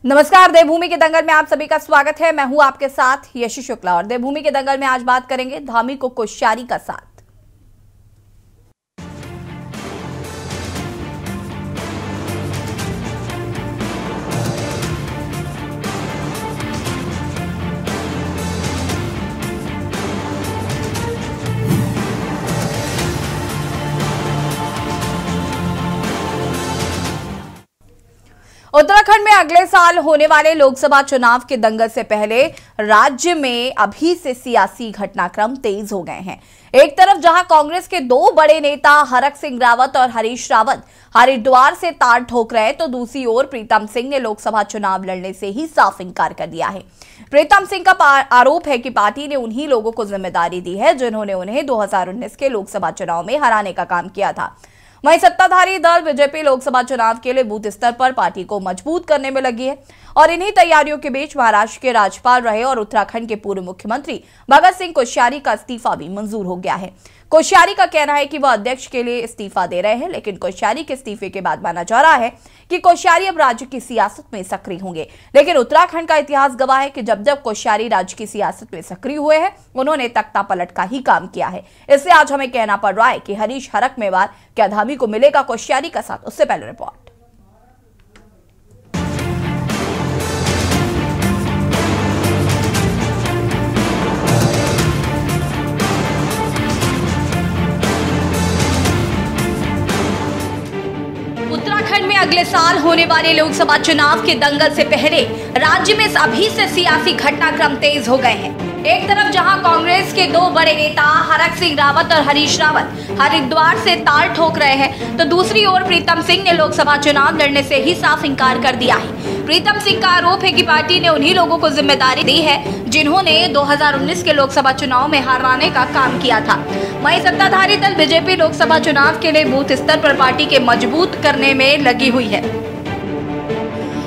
नमस्कार, देवभूमि के दंगल में आप सभी का स्वागत है। मैं हूं आपके साथ यशी शुक्ला और देवभूमि के दंगल में आज बात करेंगे धामी को कोश्यारी का साथ। उत्तराखंड में अगले साल होने वाले लोकसभा चुनाव के दंगल से पहले राज्य में अभी से सियासी घटनाक्रम तेज हो गए हैं। एक तरफ जहां कांग्रेस के दो बड़े नेता हरक सिंह रावत और हरीश रावत हरिद्वार से तार ठोक रहे हैं, तो दूसरी ओर प्रीतम सिंह ने लोकसभा चुनाव लड़ने से ही साफ इंकार कर दिया है। प्रीतम सिंह का आरोप है कि पार्टी ने उन्हीं लोगों को जिम्मेदारी दी है जिन्होंने उन्हें 2019 के लोकसभा चुनाव में हराने का काम किया था। वहीं सत्ताधारी दल बीजेपी लोकसभा चुनाव के लिए बूथ स्तर पर पार्टी को मजबूत करने में लगी है और इन्हीं तैयारियों के बीच महाराष्ट्र के राज्यपाल रहे और उत्तराखंड के पूर्व मुख्यमंत्री भगत सिंह कोश्यारी का इस्तीफा भी मंजूर हो गया है। कोश्यारी का कहना है कि वह अध्यक्ष के लिए इस्तीफा दे रहे हैं, लेकिन कोश्यारी के इस्तीफे के बाद माना जा रहा है कि कोश्यारी अब राज्य की सियासत में सक्रिय होंगे। लेकिन उत्तराखंड का इतिहास गवाह है कि जब जब कोश्यारी राज्य की सियासत में सक्रिय हुए हैं, उन्होंने तख्ता पलट का ही काम किया है। इससे आज हमें कहना पड़ रहा है कि हरीश हरक मेवार क्या धामी को मिलेगा कोश्यारी का साथ। उससे पहले रिपोर्ट। उत्तराखंड में अगले साल होने वाले लोकसभा चुनाव के दंगल से पहले राज्य में अभी से सियासी घटनाक्रम तेज हो गए हैं। एक तरफ जहां कांग्रेस के दो बड़े नेता हरक सिंह रावत और हरीश रावत हरिद्वार से तार ठोक रहे हैं, तो दूसरी ओर प्रीतम सिंह ने लोकसभा चुनाव लड़ने से ही साफ इंकार कर दिया है। प्रीतम सिंह का आरोप है कि पार्टी ने उन्हीं लोगों को जिम्मेदारी दी है जिन्होंने 2019 के लोकसभा चुनाव में हराने का काम किया था। वहीं सत्ताधारी दल बीजेपी लोकसभा चुनाव के लिए बूथ स्तर पर पार्टी के मजबूत करने में लगी हुई है।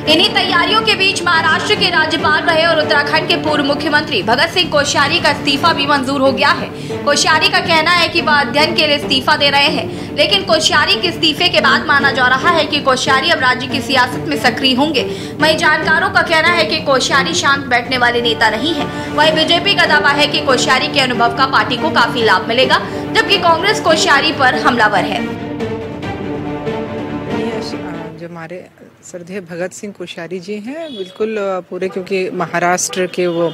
इन्हीं तैयारियों के बीच महाराष्ट्र के राज्यपाल रहे और उत्तराखंड के पूर्व मुख्यमंत्री भगत सिंह कोश्यारी का इस्तीफा भी मंजूर हो गया है। कोश्यारी का कहना है कि वह अध्ययन के लिए इस्तीफा दे रहे हैं, लेकिन कोश्यारी के इस्तीफे के बाद माना जा रहा है कि कोश्यारी अब राज्य की सियासत में सक्रिय होंगे। वहीं जानकारों का कहना है कि कोश्यारी शांत बैठने वाले नेता नहीं है। वहीं बीजेपी का दावा है कि कोश्यारी के अनुभव का पार्टी को काफी लाभ मिलेगा, जबकि कांग्रेस कोश्यारी पर हमलावर है। जो हमारे श्रद्धेय भगत सिंह कोश्यारी जी हैं, बिल्कुल पूरे, क्योंकि महाराष्ट्र के वो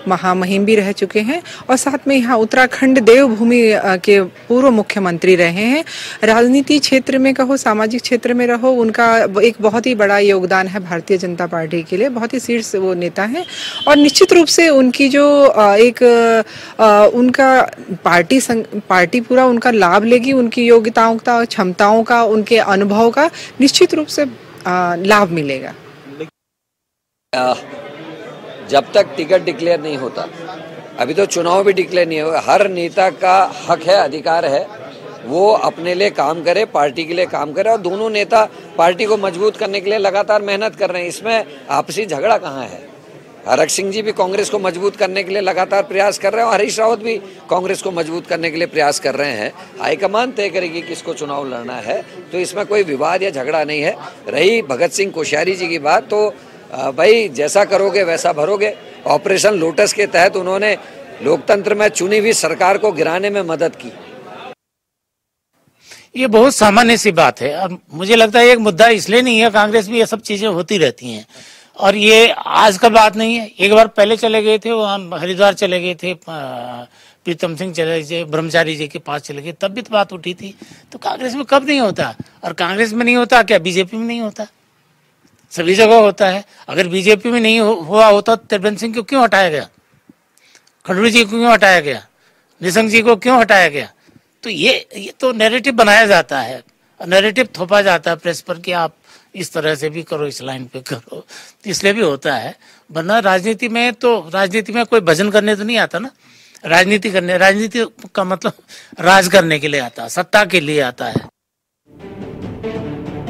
महामहिम भी रह चुके हैं और साथ में यहाँ उत्तराखंड देवभूमि के पूर्व मुख्यमंत्री रहे हैं। राजनीति क्षेत्र में कहो, सामाजिक क्षेत्र में रहो, उनका एक बहुत ही बड़ा योगदान है भारतीय जनता पार्टी के लिए। बहुत ही शीर्ष वो नेता हैं और निश्चित रूप से उनकी जो उनका पार्टी पूरा उनका लाभ लेगी। उनकी योग्यताओं का, क्षमताओं का, उनके अनुभव का निश्चित रूप से लाभ मिलेगा। जब तक टिकट डिक्लेयर नहीं होता, अभी तो चुनाव भी डिक्लेयर नहीं हुआ, हर नेता का हक है, अधिकार है, वो अपने लिए काम करे, पार्टी के लिए काम करे और दोनों नेता पार्टी को मजबूत करने के लिए लगातार मेहनत कर रहे हैं। इसमें आपसी झगड़ा कहाँ है? हरक सिंह जी भी कांग्रेस को मजबूत करने के लिए लगातार प्रयास कर रहे हैं और हरीश रावत भी कांग्रेस को मजबूत करने के लिए प्रयास कर रहे हैं। हाईकमान तय करेगी किसको चुनाव लड़ना है, तो इसमें कोई विवाद या झगड़ा नहीं है। रही भगत सिंह कोश्यारी जी की बात, तो भाई जैसा करोगे वैसा भरोगे। ऑपरेशन लोटस के तहत उन्होंने लोकतंत्र में चुनी हुई सरकार को गिराने में मदद की। ये बहुत सामान्य सी बात है और मुझे लगता है एक मुद्दा इसलिए नहीं है, कांग्रेस में ये सब चीजें होती रहती हैं और ये आज का बात नहीं है। एक बार पहले चले गए थे, वहाँ हरिद्वार चले गए थे, प्रीतम सिंह चले गए, ब्रह्मचारी जी के पास चले गए, तब भी तो बात उठी थी। तो कांग्रेस में कब नहीं होता? और कांग्रेस में नहीं होता क्या बीजेपी में नहीं होता? सभी जगह होता है। अगर बीजेपी में नहीं हुआ होता तो त्रिवेंद्र सिंह को क्यों हटाया गया? खडूरी जी को क्यों हटाया गया? निशंक जी को क्यों हटाया गया? तो ये तो नैरेटिव बनाया जाता है, नैरेटिव थोपा जाता है प्रेस पर कि आप इस तरह से भी करो, इस लाइन पे करो, इसलिए भी होता है। वरना राजनीति में कोई भजन करने तो नहीं आता ना। राजनीति का मतलब राज करने के लिए आता है, सत्ता के लिए आता है।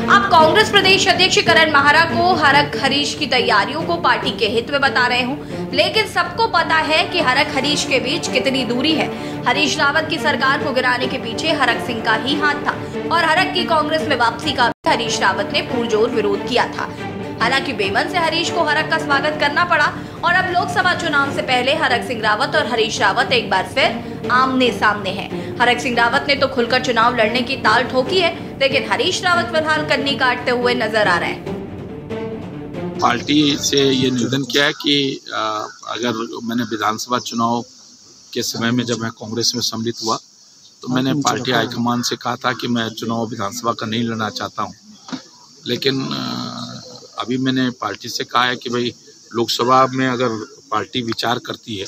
अब कांग्रेस प्रदेश अध्यक्ष करण माहरा को हरक हरीश की तैयारियों को पार्टी के हित में बता रहे हूं, लेकिन सबको पता है कि हरक हरीश के बीच कितनी दूरी है। हरीश रावत की सरकार को गिराने के पीछे हरक सिंह का ही हाथ था और हरक की कांग्रेस में वापसी का हरीश रावत ने पुरजोर विरोध किया था। हालांकि बेमन से हरीश को हरक का स्वागत करना पड़ा और अब लोकसभा चुनाव से पहले हरक सिंह रावत और हरीश रावत एक बार फिर आमने सामने हैं। हरक सिंह रावत ने तो खुलकर चुनाव लड़ने की ताल ठोकी है, लेकिन हरीश रावत फिलहाल कन्नी काटते हुए नजर आ रहे हैं। पार्टी से ये निवेदन किया है कि अगर मैंने विधानसभा चुनाव के समय में जब मैं कांग्रेस में सम्मिलित हुआ तो मैंने पार्टी हाईकमान से कहा था कि मैं चुनाव विधानसभा का नहीं लड़ना चाहता हूं, लेकिन अभी मैंने पार्टी से कहा है कि भाई लोकसभा में अगर पार्टी विचार करती है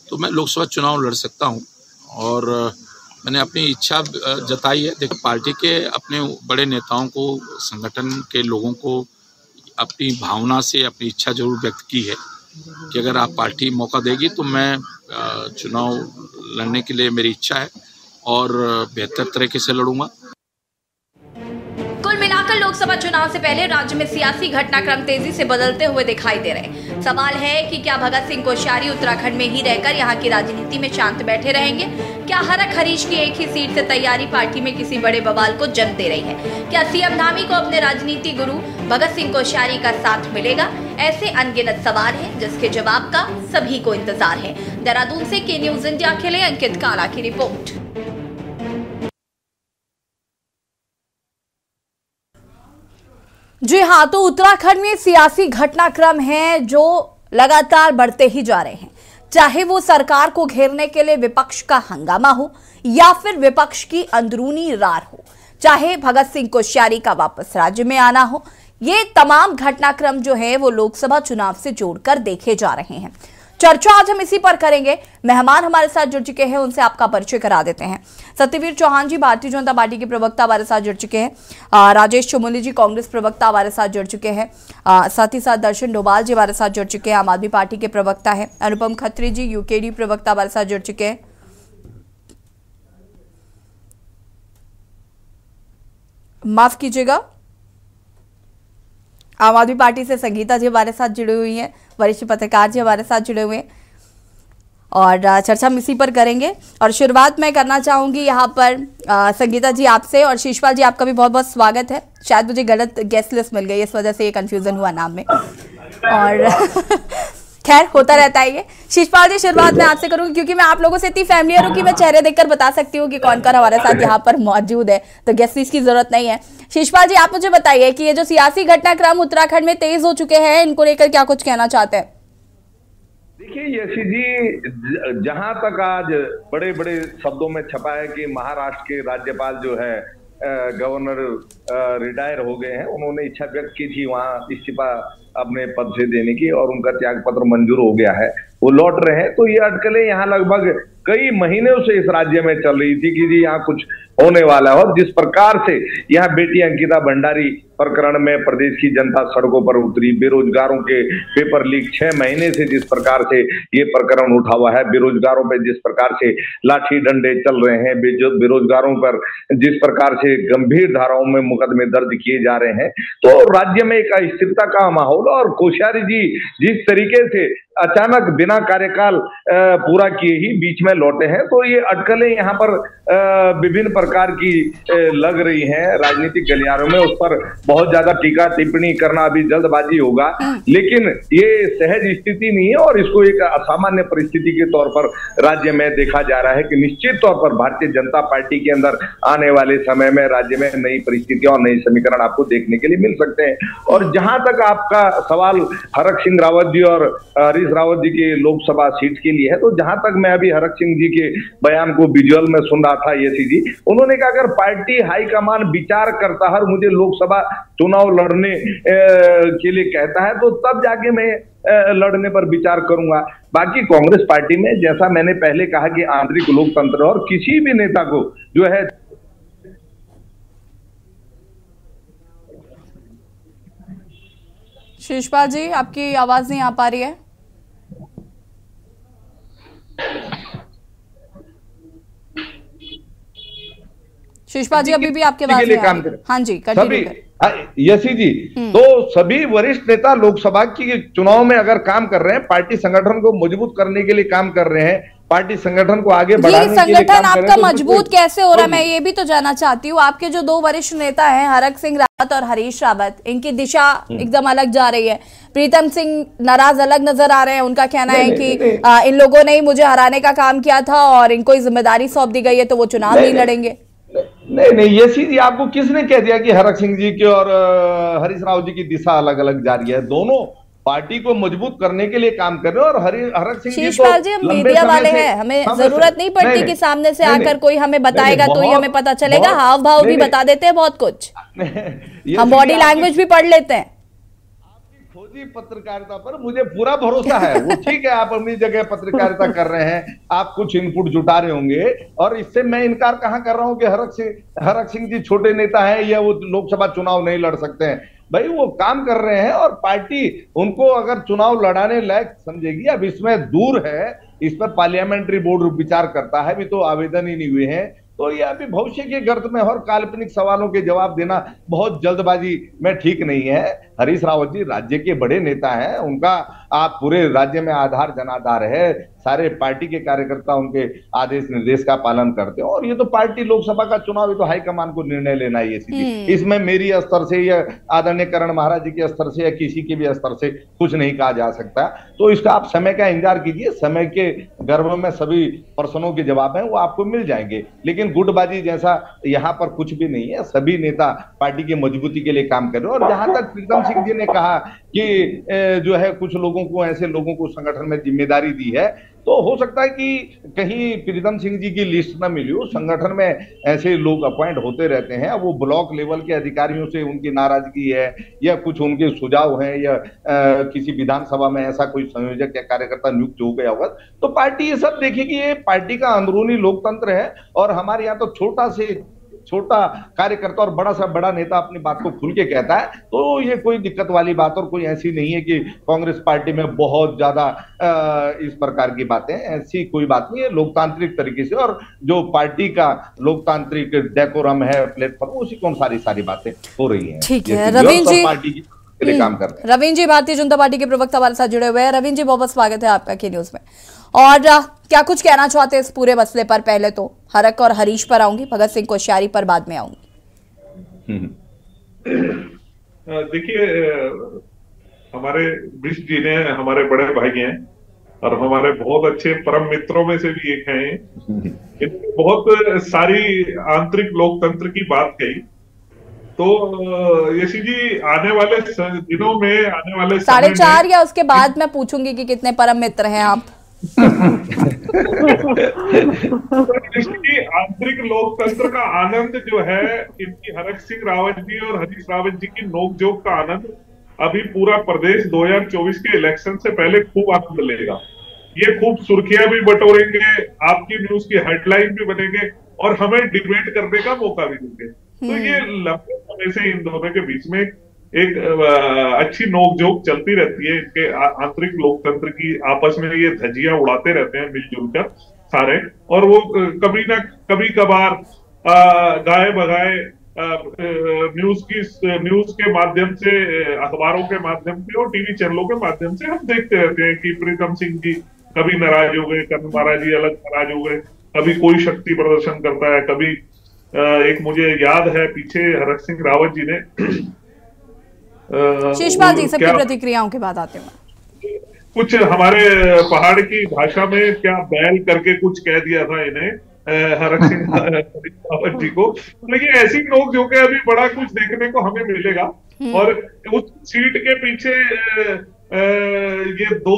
तो मैं लोकसभा चुनाव लड़ सकता हूं और मैंने अपनी इच्छा जताई है। देखिए, पार्टी के अपने बड़े नेताओं को, संगठन के लोगों को अपनी भावना से अपनी इच्छा जरूर व्यक्त की है कि अगर आप पार्टी मौका देगी तो मैं चुनाव लड़ने के लिए मेरी इच्छा है और बेहतर तरीके से लड़ूंगा। कुल मिलाकर लोकसभा चुनाव से पहले राज्य में सियासी घटनाक्रम तेजी से बदलते हुए दिखाई दे रहे हैं। सवाल है कि क्या भगत सिंह कोश्यारी उत्तराखंड में ही रहकर यहां की राजनीति में शांत बैठे रहेंगे? क्या हरक हरीश की एक ही सीट से तैयारी पार्टी में किसी बड़े बवाल को जन्म दे रही है? क्या सीएम धामी को अपने राजनीति गुरु भगत सिंह कोश्यारी का साथ मिलेगा? ऐसे अनगिनत सवाल हैं जिसके जवाब का सभी को इंतजार है। देहरादून से के न्यूज इंडिया के लिए अंकित काला की रिपोर्ट। जी हाँ, तो उत्तराखंड में सियासी घटनाक्रम हैं जो लगातार बढ़ते ही जा रहे हैं। चाहे वो सरकार को घेरने के लिए विपक्ष का हंगामा हो या फिर विपक्ष की अंदरूनी रार हो, चाहे भगत सिंह कोश्यारी का वापस राज्य में आना हो, ये तमाम घटनाक्रम जो है वो लोकसभा चुनाव से जोड़कर देखे जा रहे हैं। चर्चा आज हम इसी पर करेंगे। मेहमान हमारे साथ जुड़ चुके हैं, उनसे आपका परिचय करा देते हैं। सत्यवीर चौहान जी भारतीय जनता पार्टी के प्रवक्ता हमारे साथ जुड़ चुके हैं। राजेश चुमुली जी कांग्रेस प्रवक्ता हमारे साथ जुड़ चुके हैं। साथ ही साथ दर्शन डोभाल जी हमारे साथ जुड़ चुके हैं, आम आदमी पार्टी के प्रवक्ता है। अनुपम खत्री जी यूकेडी प्रवक्ता हमारे साथ जुड़ चुके हैं। माफ कीजिएगा, आम आदमी पार्टी से संगीता जी हमारे साथ जुड़ी हुई हैं, वरिष्ठ पत्रकार जी हमारे साथ जुड़े हुए हैं और चर्चा हम इसी पर करेंगे। और शुरुआत मैं करना चाहूंगी यहाँ पर संगीता जी आपसे, और शिशपाल जी आपका भी बहुत बहुत स्वागत है। शायद मुझे गलत गेस्ट लिस्ट मिल गई, इस वजह से ये कंफ्यूजन हुआ नाम में और खैर होता रहता है ये। शिशपाल जी शुरुआत मैं आपसे करूंगी क्योंकि मैं आप लोगों से इतनी फैमिलियर हूँ कि मैं चेहरे देखकर बता सकती हूँ कि कौन कौन हमारे साथ यहाँ पर मौजूद है, तो गेस्ट लिस्ट की जरूरत नहीं है। शिशपाल जी आप मुझे बताइए कि ये जो सियासी घटनाक्रम उत्तराखंड में तेज हो चुके हैं, इनको लेकर क्या कुछ कहना चाहते हैं? देखिए यशी जी, जहां तक आज बड़े बड़े शब्दों में छपा है कि महाराष्ट्र के राज्यपाल जो है गवर्नर रिटायर हो गए हैं, उन्होंने इच्छा व्यक्त की थी वहां इस्तीफा अपने पद से देने की और उनका त्याग पत्र मंजूर हो गया है, वो लौट रहे हैं। तो ये अटकलें यहाँ लगभग कई महीनों से इस राज्य में चल रही थी कि जी यहाँ कुछ होने वाला है। और जिस प्रकार से यहाँ बेटी अंकिता भंडारी प्रकरण में प्रदेश की जनता सड़कों पर उतरी, बेरोजगारों के पेपर लीक 6 महीने से जिस प्रकार से ये प्रकरण उठा हुआ है, बेरोजगारों पे जिस प्रकार से लाठी डंडे चल रहे हैं, बेरोजगारों पर जिस प्रकार से गंभीर धाराओं में मुकदमे दर्ज किए जा रहे हैं, तो राज्य में एक अस्थिरता का माहौल। और कोश्यारी जी जिस तरीके से अचानक बिना कार्यकाल पूरा किए ही बीच में लौटे हैं, तो ये अटकलें यहाँ पर विभिन्न प्रकार की लग रही हैं राजनीतिक गलियारों में। उस पर बहुत ज्यादा टीका टिप्पणी करना अभी जल्दबाजी होगा, लेकिन ये सहज स्थिति नहीं है और इसको एक असामान्य परिस्थिति के तौर पर राज्य में देखा जा रहा है कि निश्चित तौर पर भारतीय जनता पार्टी के अंदर आने वाले समय में राज्य में नई परिस्थितियां और नई समीकरण आपको देखने के लिए मिल सकते हैं। और जहां तक आपका सवाल हरक सिंह रावत जी और हरीश रावत जी के लोकसभा सीट के लिए है, तो जहां तक मैं अभी हरक सिंह जी के बयान को विजुअल में सुन रहा था, यशी जी उन्होंने कहा अगर पार्टी हाईकमान विचार करता है और मुझे लोकसभा चुनाव लड़ने के लिए कहता है तो तब जाके मैं लड़ने पर विचार करूंगा। बाकी कांग्रेस पार्टी में जैसा मैंने पहले कहा कि आंतरिक लोकतंत्र और किसी भी नेता को जो है शिशपाल जी आपकी आवाज नहीं आ पा रही है। शिशपाल जी अभी भी आपके बात में काम करें। हाँ जी यशी जी, तो सभी वरिष्ठ नेता लोकसभा की चुनाव में अगर काम कर रहे हैं, पार्टी संगठन को मजबूत करने के लिए काम कर रहे हैं, पार्टी संगठन को आगे ये बढ़ाने के लिए संगठन काम करें आपका तो मजबूत कैसे हो रहा है, मैं ये भी तो जानना चाहती हूँ। आपके जो दो वरिष्ठ नेता हैं हरक सिंह रावत और हरीश रावत, इनकी दिशा एकदम अलग जा रही है। प्रीतम सिंह नाराज अलग नजर आ रहे हैं, उनका कहना है कि इन लोगों ने ही मुझे हराने का काम किया था और इनको ही जिम्मेदारी सौंप दी गई है तो वो चुनाव नहीं लड़ेंगे। नहीं, ये चीज आपको किसने कह दिया कि हरक सिंह जी की और हरीश रावत जी की दिशा अलग अलग जा रही है? दोनों पार्टी को मजबूत करने के लिए काम कर रहे हैं और हरक सिंह जी शीशपाल जी, हम मीडिया वाले हैं, हमें जरूरत नहीं पड़ती कि सामने से आकर कोई हमें बताएगा तो ही हमें पता चलेगा। हाव भाव भी बता देते हैं बहुत कुछ, हम बॉडी लैंग्वेज भी पढ़ लेते हैं। खोजी पत्रकारिता पर मुझे पूरा भरोसा है। वो ठीक है, आप अपनी जगह पत्रकारिता कर रहे हैं, आप कुछ इनपुट जुटा रहे होंगे और इससे मैं इनकार कहां कर रहा हूं कि हरक सिंह जी छोटे नेता हैं या वो लोकसभा चुनाव नहीं लड़ सकते हैं। भाई वो काम कर रहे हैं और पार्टी उनको अगर चुनाव लड़ाने लायक समझेगी। अब इसमें दूर है, इस पर पार्लियामेंट्री बोर्ड विचार करता है, अभी तो आवेदन ही नहीं हुए हैं, तो ये अभी भविष्य के गर्त में और काल्पनिक सवालों के जवाब देना बहुत जल्दबाजी में ठीक नहीं है। हरीश रावत जी राज्य के बड़े नेता हैं, उनका आप पूरे राज्य में आधार जनाधार है, सारे पार्टी के कार्यकर्ता उनके आदेश निर्देश का पालन करते हैं और ये तो पार्टी लोकसभा का चुनाव, ये तो हाईकमान को निर्णय लेना है। ये इसमें मेरी स्तर से या आदरणीय करण महाराज जी के स्तर से या किसी के भी स्तर से कुछ नहीं कहा जा सकता। तो इसका आप समय का इंतजार कीजिए, समय के गर्भ में सभी प्रश्नों के जवाब हैं वो आपको मिल जाएंगे। लेकिन गुटबाजी जैसा यहाँ पर कुछ भी नहीं है, सभी नेता पार्टी की मजबूती के लिए काम कर रहे हैं। और जहां तक प्रीतम सिंह जी ने कहा कि जो है कुछ लोगों को, ऐसे लोगों को संगठन में जिम्मेदारी दी है, तो हो सकता है कि कहीं प्रीतम सिंह जी की लिस्ट न मिली हो। संगठन में ऐसे लोग अपॉइंट होते रहते हैं, वो ब्लॉक लेवल के अधिकारियों से उनकी नाराजगी है या कुछ उनके सुझाव हैं या किसी विधानसभा में ऐसा कोई संयोजक या कार्यकर्ता नियुक्त हो गया होगा, तो पार्टी ये सब देखेगी। ये पार्टी का अंदरूनी लोकतंत्र है और हमारे यहाँ तो छोटा कार्यकर्ता और बड़ा सा बड़ा नेता अपनी बात को खुल के कहता है, तो ये कोई दिक्कत वाली बात और कोई ऐसी नहीं है कि कांग्रेस पार्टी में बहुत ज्यादा इस प्रकार की बातें, ऐसी कोई बात नहीं है। लोकतांत्रिक तरीके से और जो पार्टी का लोकतांत्रिक डेकोरम है, प्लेटफॉर्म, उसी को सारी बातें हो रही है। ठीक है रवींद्र जी, पार्टी के लिए काम कर रहे हैं। रवींद्र जी भारतीय जनता पार्टी के प्रवक्ता हमारे साथ जुड़े हुए हैं। रवींद्र जी बहुत बहुत स्वागत है आपका के न्यूज में। और क्या कुछ कहना चाहते हैं इस पूरे मसले पर? पहले तो हरक और हरीश पर आऊंगी, भगत सिंह कोश्यारी पर बाद में आऊंगी। देखिए, हमारे बिष्ट जी ने हमारे बड़े भाई हैं और हमारे बहुत अच्छे परम मित्रों में से भी एक हैं। इन्होंने बहुत सारी आंतरिक लोकतंत्र की बात कही। तो यशी जी आने वाले दिनों में, आने वाले 4:30 या उसके बाद मैं पूछूंगी कि कितने परम मित्र हैं आप। आंतरिक लोकतंत्र का आनंद जो है, इनकी हरक सिंह रावत जी और हरीश रावत जी की नोकझोंक का आनंद अभी पूरा प्रदेश 2024 के इलेक्शन से पहले खूब आनंद लेगा। ये खूब सुर्खियां भी बटोरेंगे, आपकी न्यूज की हेडलाइन भी बनेंगे और हमें डिबेट करने का मौका भी देंगे। तो ये लंबे समय से इन दोनों के बीच में एक अच्छी नोकझोंक चलती रहती है। इनके आंतरिक लोकतंत्र की आपस में ये धज्जियां उड़ाते रहते हैं मिलजुल कर सारे, और वो कभी ना कभी कभार गाए बगाए न्यूज के माध्यम से, अखबारों के माध्यम से और टीवी चैनलों के माध्यम से हम देखते रहते हैं कि प्रीतम सिंह जी कभी नाराज हो गए, कभी महाराज जी अलग नाराज हो गए, कभी कोई शक्ति प्रदर्शन करता है, कभी एक मुझे याद है पीछे हरक सिंह रावत जी ने शीशपाल जी सबकी प्रतिक्रियाओं के बाद आते हैं, कुछ हमारे पहाड़ की भाषा में क्या बैल करके कुछ कह दिया था इन्हें, हरक सिंह रावत जी को। लेकिन ऐसी लोग जो कि अभी बड़ा कुछ देखने को हमें मिलेगा। और उस सीट के पीछे ये दो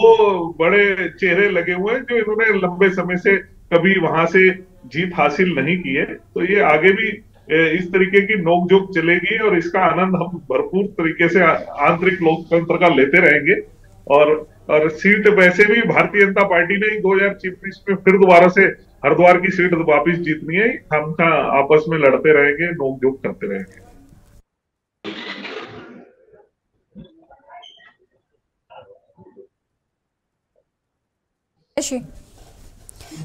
बड़े चेहरे लगे हुए हैं जो इन्होंने लंबे समय से कभी वहां से जीत हासिल नहीं की है। तो ये आगे भी इस तरीके की नोकझोंक चलेगी और इसका आनंद हम भरपूर तरीके से आंतरिक लोकतंत्र का लेते रहेंगे। और सीट वैसे भी भारतीय जनता पार्टी ने 2024 में फिर दोबारा से हरिद्वार की सीट वापिस जीतनी है। हम आपस में लड़ते रहेंगे, नोकझोंक करते रहेंगे।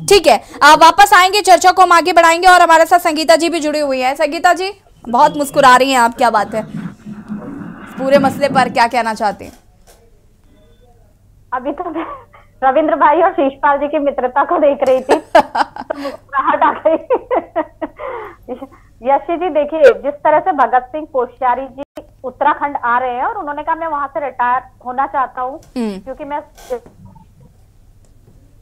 ठीक है, आप वापस आएंगे, चर्चा को हम आगे बढ़ाएंगे और हमारे साथ संगीता जी भी जुड़ी हुई है। संगीता जी बहुत मुस्कुरा रही हैं आप, क्या बात है? पूरे मसले पर क्या कहना चाहते हैं? अभी तो रविंद्र भाई और शीशपाल जी की मित्रता को देख रही थी तो मुस्कुराहट आ गई। यशी जी देखिए, जिस तरह से भगत सिंह कोश्यारी जी उत्तराखंड आ रहे हैं और उन्होंने कहा मैं वहां से रिटायर होना चाहता हूँ क्योंकि मैं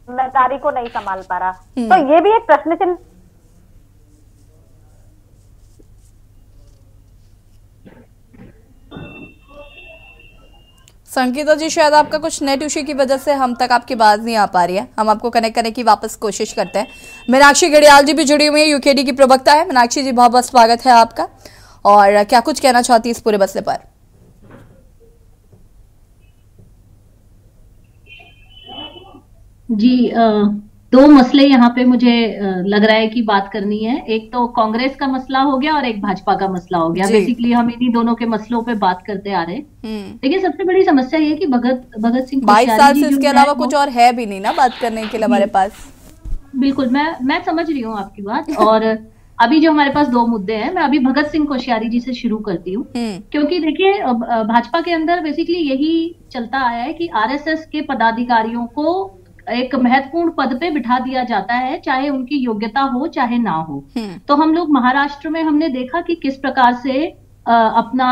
जिम्मेदारी को नहीं संभाल पा रहा, तो ये भी एक प्रश्न चिन्ह। संगीता जी, शायद आपका कुछ नेट इश्यू की वजह से हम तक आपकी बात नहीं आ पा रही है। हम आपको कनेक्ट करने की वापस कोशिश करते हैं। मीनाक्षी घड़ियाल जी भी जुड़ी हुई है, यूकेडी की प्रवक्ता है। मीनाक्षी जी, बहुत बहुत स्वागत है आपका। और क्या कुछ कहना चाहती है इस पूरे मसले पर? जी, दो मसले यहाँ पे मुझे लग रहा है कि बात करनी है। एक तो कांग्रेस का मसला हो गया और एक भाजपा का मसला हो गया। बेसिकली हम इन्हीं दोनों के मसलों पे बात करते आ रहे हैं। देखिए, सबसे बड़ी समस्या ये है कि भगत सिंह 22 साल से इसके अलावा कुछ और है भी नहीं ना बात करने के लिए हमारे पास। बिल्कुल, मैं समझ रही हूँ आपकी बात। और अभी जो हमारे पास दो मुद्दे हैं, मैं अभी भगत सिंह कोश्यारी जी से शुरू करती हूँ, क्योंकि देखिए भाजपा के अंदर बेसिकली यही चलता आया है कि आरएसएस के पदाधिकारियों को एक महत्वपूर्ण पद पे बिठा दिया जाता है, चाहे उनकी योग्यता हो चाहे ना हो। तो हम लोग महाराष्ट्र में हमने देखा कि किस प्रकार से अपना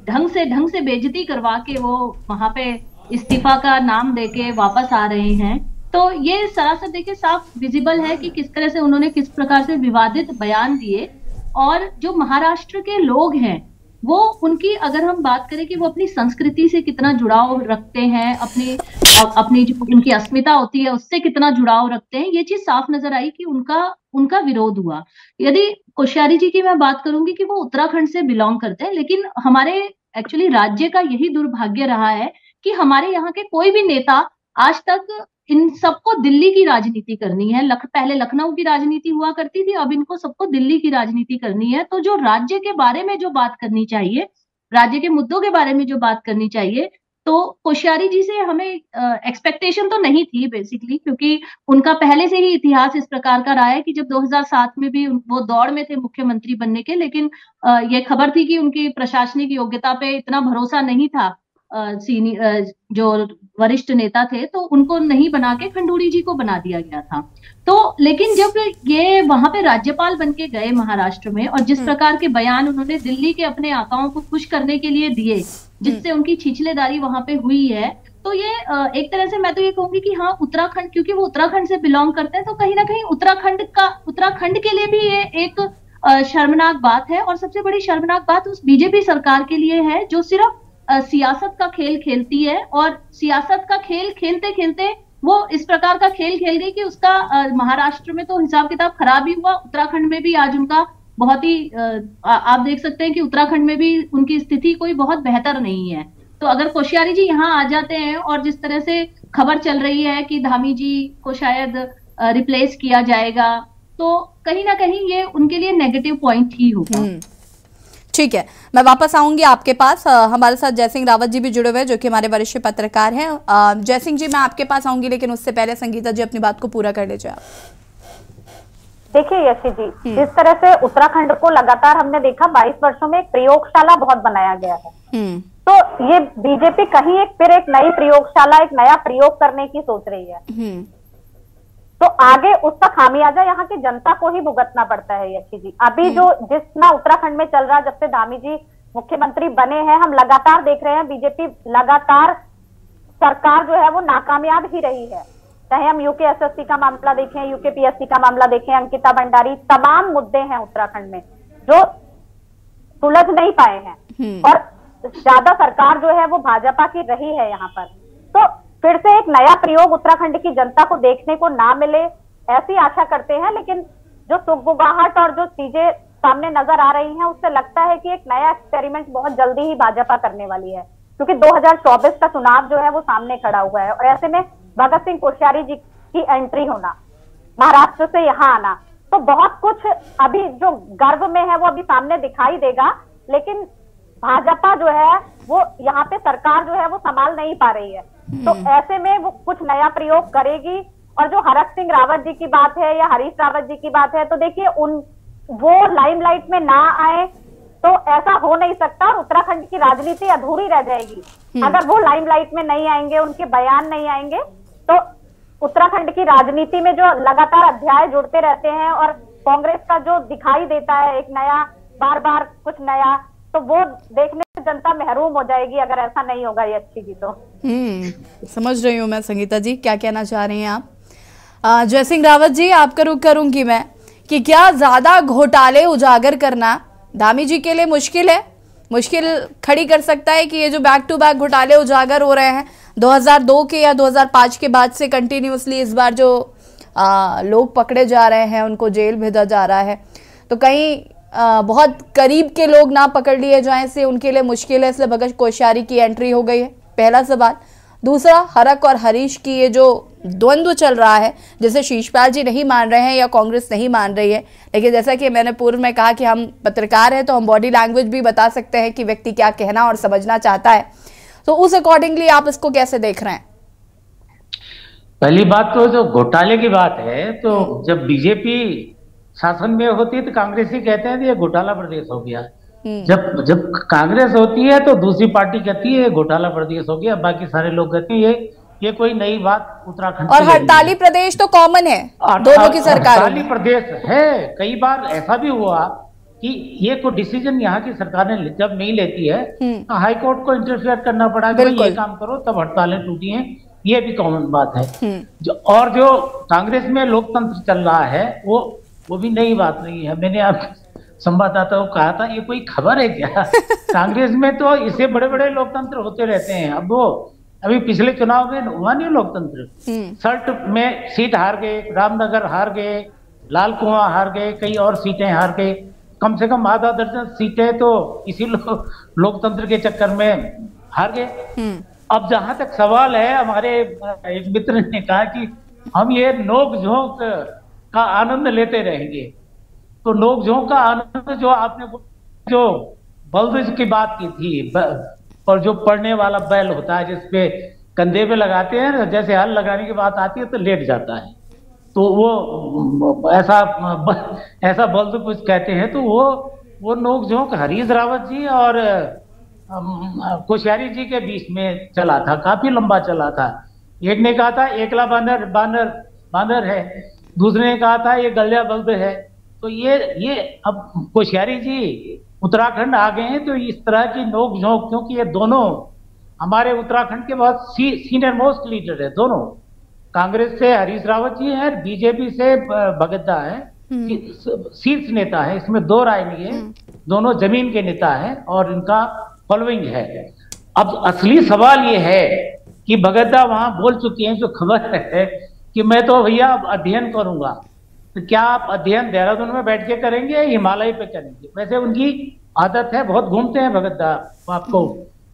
ढंग से बेइज्जती करवा के वो वहां पे इस्तीफा का नाम देके वापस आ रहे हैं। तो ये सरासर देखिए साफ विजिबल है कि किस तरह से उन्होंने किस प्रकार से विवादित बयान दिए। और जो महाराष्ट्र के लोग हैं वो उनकी, अगर हम बात करें कि वो अपनी संस्कृति से कितना जुड़ाव रखते हैं, अपनी जो उनकी अस्मिता होती है उससे कितना जुड़ाव रखते हैं, ये चीज साफ नजर आई कि उनका विरोध हुआ। यदि कोश्यारी जी की मैं बात करूंगी कि वो उत्तराखंड से बिलोंग करते हैं, लेकिन हमारे एक्चुअली राज्य का यही दुर्भाग्य रहा है कि हमारे यहाँ के कोई भी नेता आज तक इन सबको दिल्ली की राजनीति करनी है। पहले लखनऊ की राजनीति हुआ करती थी, अब इनको सबको दिल्ली की राजनीति करनी है। तो जो राज्य के बारे में जो बात करनी चाहिए, राज्य के मुद्दों के बारे में जो बात करनी चाहिए, तो कोश्यारी जी से हमें एक्सपेक्टेशन तो नहीं थी बेसिकली, क्योंकि उनका पहले से ही इतिहास इस प्रकार का रहा है कि जब 2007 में भी वो दौड़ में थे मुख्यमंत्री बनने के, लेकिन ये खबर थी कि उनकी प्रशासनिक योग्यता पे इतना भरोसा नहीं था जो वरिष्ठ नेता थे, तो उनको नहीं बना के खंडूड़ी जी को बना दिया गया था। तो लेकिन जब ये वहां पे राज्यपाल बन के गए महाराष्ट्र में, और जिस प्रकार के बयान उन्होंने दिल्ली के अपने आकाओं को खुश करने के लिए दिए, जिससे उनकी छिछलेदारी वहां पे हुई है, तो ये एक तरह से मैं तो ये कहूंगी कि हाँ, उत्तराखंड, क्योंकि वो उत्तराखंड से बिलोंग करते हैं, तो कहीं ना कहीं उत्तराखंड के लिए भी ये एक शर्मनाक बात है। और सबसे बड़ी शर्मनाक बात उस बीजेपी सरकार के लिए है जो सिर्फ सियासत का खेल खेलती है, और सियासत का खेल खेलते खेलते वो इस प्रकार का खेल खेल गई कि उसका महाराष्ट्र में तो हिसाब किताब खराब ही हुआ, उत्तराखंड में भी आज उनका बहुत ही आप देख सकते हैं कि उत्तराखंड में भी उनकी स्थिति कोई बहुत बेहतर नहीं है। तो अगर कोश्यारी जी यहाँ आ जाते हैं, और जिस तरह से खबर चल रही है कि धामी जी को शायद रिप्लेस किया जाएगा, तो कहीं ना कहीं ये उनके लिए नेगेटिव पॉइंट ही होगा। ठीक है, मैं वापस आऊंगी आपके पास। हमारे साथ जयसिंह रावत जी भी जुड़े हुए हैं, जो कि हमारे वरिष्ठ पत्रकार हैं। जयसिंह जी, मैं आपके पास आऊंगी, लेकिन उससे पहले संगीता जी अपनी बात को पूरा कर लीजिए आप। देखिए यशी जी, जिस तरह से उत्तराखंड को लगातार हमने देखा 22 वर्षों में एक प्रयोगशाला बहुत बनाया गया है, तो ये बीजेपी कहीं फिर एक नई प्रयोगशाला, एक नया प्रयोग करने की सोच रही है। तो आगे उसका खामियाजा यहाँ की जनता को ही भुगतना पड़ता है यशी जी। अभी जो जितना उत्तराखंड में चल रहा है, जब से धामी जी मुख्यमंत्री बने हैं, हम लगातार देख रहे हैं बीजेपी लगातार सरकार जो है वो नाकामयाब ही रही है। चाहे हम यूकेएसएससी का मामला देखें, यूकेपीएससी का मामला देखें, अंकिता भंडारी, तमाम मुद्दे हैं उत्तराखंड में जो सुलझ नहीं पाए हैं, और ज्यादा सरकार जो है वो भाजपा की रही है यहाँ पर। तो फिर से एक नया प्रयोग उत्तराखंड की जनता को देखने को ना मिले, ऐसी आशा करते हैं। लेकिन जो सुगबुगाहट और जो चीजें सामने नजर आ रही हैं, उससे लगता है कि एक नया एक्सपेरिमेंट बहुत जल्दी ही भाजपा करने वाली है, क्योंकि 2024 का चुनाव जो है वो सामने खड़ा हुआ है। और ऐसे में भगत सिंह कोश्यारी जी की एंट्री होना, महाराष्ट्र से यहाँ आना, तो बहुत कुछ अभी जो गर्व में है वो अभी सामने दिखाई देगा। लेकिन भाजपा जो है वो यहाँ पे सरकार जो है वो संभाल नहीं पा रही है, तो ऐसे में वो कुछ नया प्रयोग करेगी। और जो हरक सिंह रावत जी की बात है या हरीश रावत जी की बात है, तो देखिए वो लाइमलाइट में ना आए तो ऐसा हो नहीं सकता, और उत्तराखंड की राजनीति अधूरी रह जाएगी अगर वो लाइमलाइट में नहीं आएंगे, उनके बयान नहीं आएंगे। तो उत्तराखंड की राजनीति में जो लगातार अध्याय जुड़ते रहते हैं और कांग्रेस का जो दिखाई देता है एक नया, बार बार कुछ नया, तो वो देखने से जनता महरूम हो जाएगी अगर ऐसा नहीं होगा यशस्वी जी तो। समझ रही हूँ मैं संगीता जी क्या कहना चाह रही हैं आप। जय सिंह रावत जी, आपका रुख करूंगी मैं कि क्या ज्यादा घोटाले उजागर करना धामी जी के लिए मुश्किल खड़ी कर सकता है कि ये जो बैक टू बैक घोटाले उजागर हो रहे हैं 2002 के या 2005 के बाद से कंटिन्यूअसली, इस बार जो लोग पकड़े जा रहे हैं उनको जेल भेजा जा रहा है, तो कहीं बहुत करीब के लोग ना पकड़ लिए जाएं से उनके लिए मुश्किल है, इसलिए भगत कोश्यारी की एंट्री हो गई है। पहला सवाल। दूसरा, हरक और हरीश की ये जो द्वंद्व चल रहा है, जैसे शीशपाल जी नहीं मान रहे हैं या कांग्रेस नहीं मान रही है, लेकिन जैसा कि मैंने पूर्व में कहा कि हम पत्रकार हैं तो हम बॉडी लैंग्वेज भी बता सकते हैं कि व्यक्ति क्या कहना और समझना चाहता है, तो उस अकॉर्डिंगली आप इसको कैसे देख रहे हैं? पहली बात तो जो घोटाले की बात है, तो जब बीजेपी शासन में होती है तो कांग्रेसी कहते हैं ये घोटाला प्रदेश हो गया। जब कांग्रेस होती है तो दूसरी पार्टी कहती है घोटाला प्रदेश हो गया, बाकी सारे लोग कहते हैं ये कोई नई बात उत्तराखंड और हड़ताली प्रदेश तो कॉमन है दोनों की सरकार। हड़ताली प्रदेश है, कई बार ऐसा भी हुआ कि ये कोई डिसीजन यहाँ की सरकार ने जब नहीं लेती है तो हाई कोर्ट को इंटरफेयर करना पड़ा कि ये काम करो, तब हड़तालें टूटी हैं, ये भी कॉमन बात है। जो कांग्रेस में लोकतंत्र चल रहा है वो भी नई बात नहीं है। मैंने आप संवाददाताओं को कहा था ये कोई खबर है क्या? कांग्रेस में तो इससे बड़े बड़े लोकतंत्र होते रहते हैं। अब वो अभी पिछले चुनाव में हुआ नहीं लोकतंत्र, सल्ट में सीट हार गए, रामनगर हार गए, लाल कुआं हार गए, कई और सीटें हार गए, कम से कम आधा दर्जन सीटें तो इसी लोकतंत्र के चक्कर में हार गए। अब जहां तक सवाल है, हमारे एक मित्र ने कहा कि हम ये नोक झोंक का आनंद लेते रहेंगे, तो नोक झोंक का आनंद जो आपने जो बल्द की बात की थी, और जो पढ़ने वाला बैल होता है जिसपे कंधे पे लगाते हैं, जैसे हल लगाने की बात आती है तो लेट जाता है, तो वो ऐसा बल्द कुछ कहते हैं, तो वो नोक झोंक हरीश रावत जी और कोश्यारी जी के बीच में चला था, काफी लंबा चला था। एक ने कहा था एकला बांदर है, दूसरे ने कहा था ये गलिया बल्द है। तो ये अब कोश्यारी जी उत्तराखंड आ गए हैं, तो इस तरह की नोक झोंक, क्योंकि ये दोनों हमारे उत्तराखंड के बहुत सीनियर मोस्ट लीडर है दोनों, कांग्रेस से हरीश रावत जी है, बीजेपी से भगत दा है, शीर्ष नेता है, इसमें दो राय नहीं है, दोनों जमीन के नेता है और इनका फॉलोइंग है। अब असली सवाल ये है कि भगत दा वहां बोल चुके हैं, जो खबर है कि मैं तो भैया अब अध्ययन करूंगा, तो क्या आप अध्ययन देहरादून में बैठ के करेंगे, हिमालय पे करेंगे? वैसे उनकी आदत है, बहुत घूमते हैं भगत दा, आपको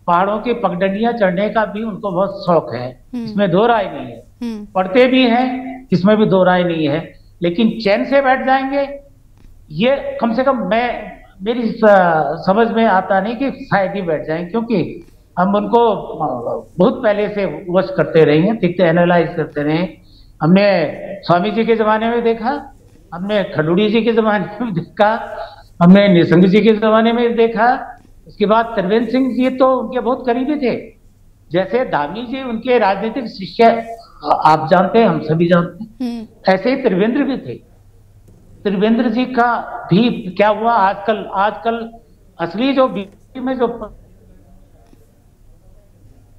पहाड़ों की पगडंडियां चढ़ने का भी उनको बहुत शौक है, इसमें दो राय नहीं है, पढ़ते भी हैं, इसमें भी दो राय नहीं है, लेकिन चैन से बैठ जाएंगे ये कम से कम मेरी समझ में आता नहीं कि शायद ही बैठ जाएं, क्योंकि हम उनको बहुत पहले से वॉच करते रहे हैं, देखते एनालाइज करते रहे। हमने स्वामी जी के जमाने में देखा, हमने खडूड़ी जी के जमाने में देखा, हमने निसंग जी के जमाने में देखा, उसके बाद त्रिवेंद्र सिंह जी तो उनके बहुत करीबी थे, जैसे धामी जी उनके राजनीतिक शिष्य आप जानते हैं, हम सभी जानते हैं, ऐसे ही त्रिवेंद्र भी थे। त्रिवेंद्र जी का भी क्या हुआ, आजकल असली जो बीजेपी में जो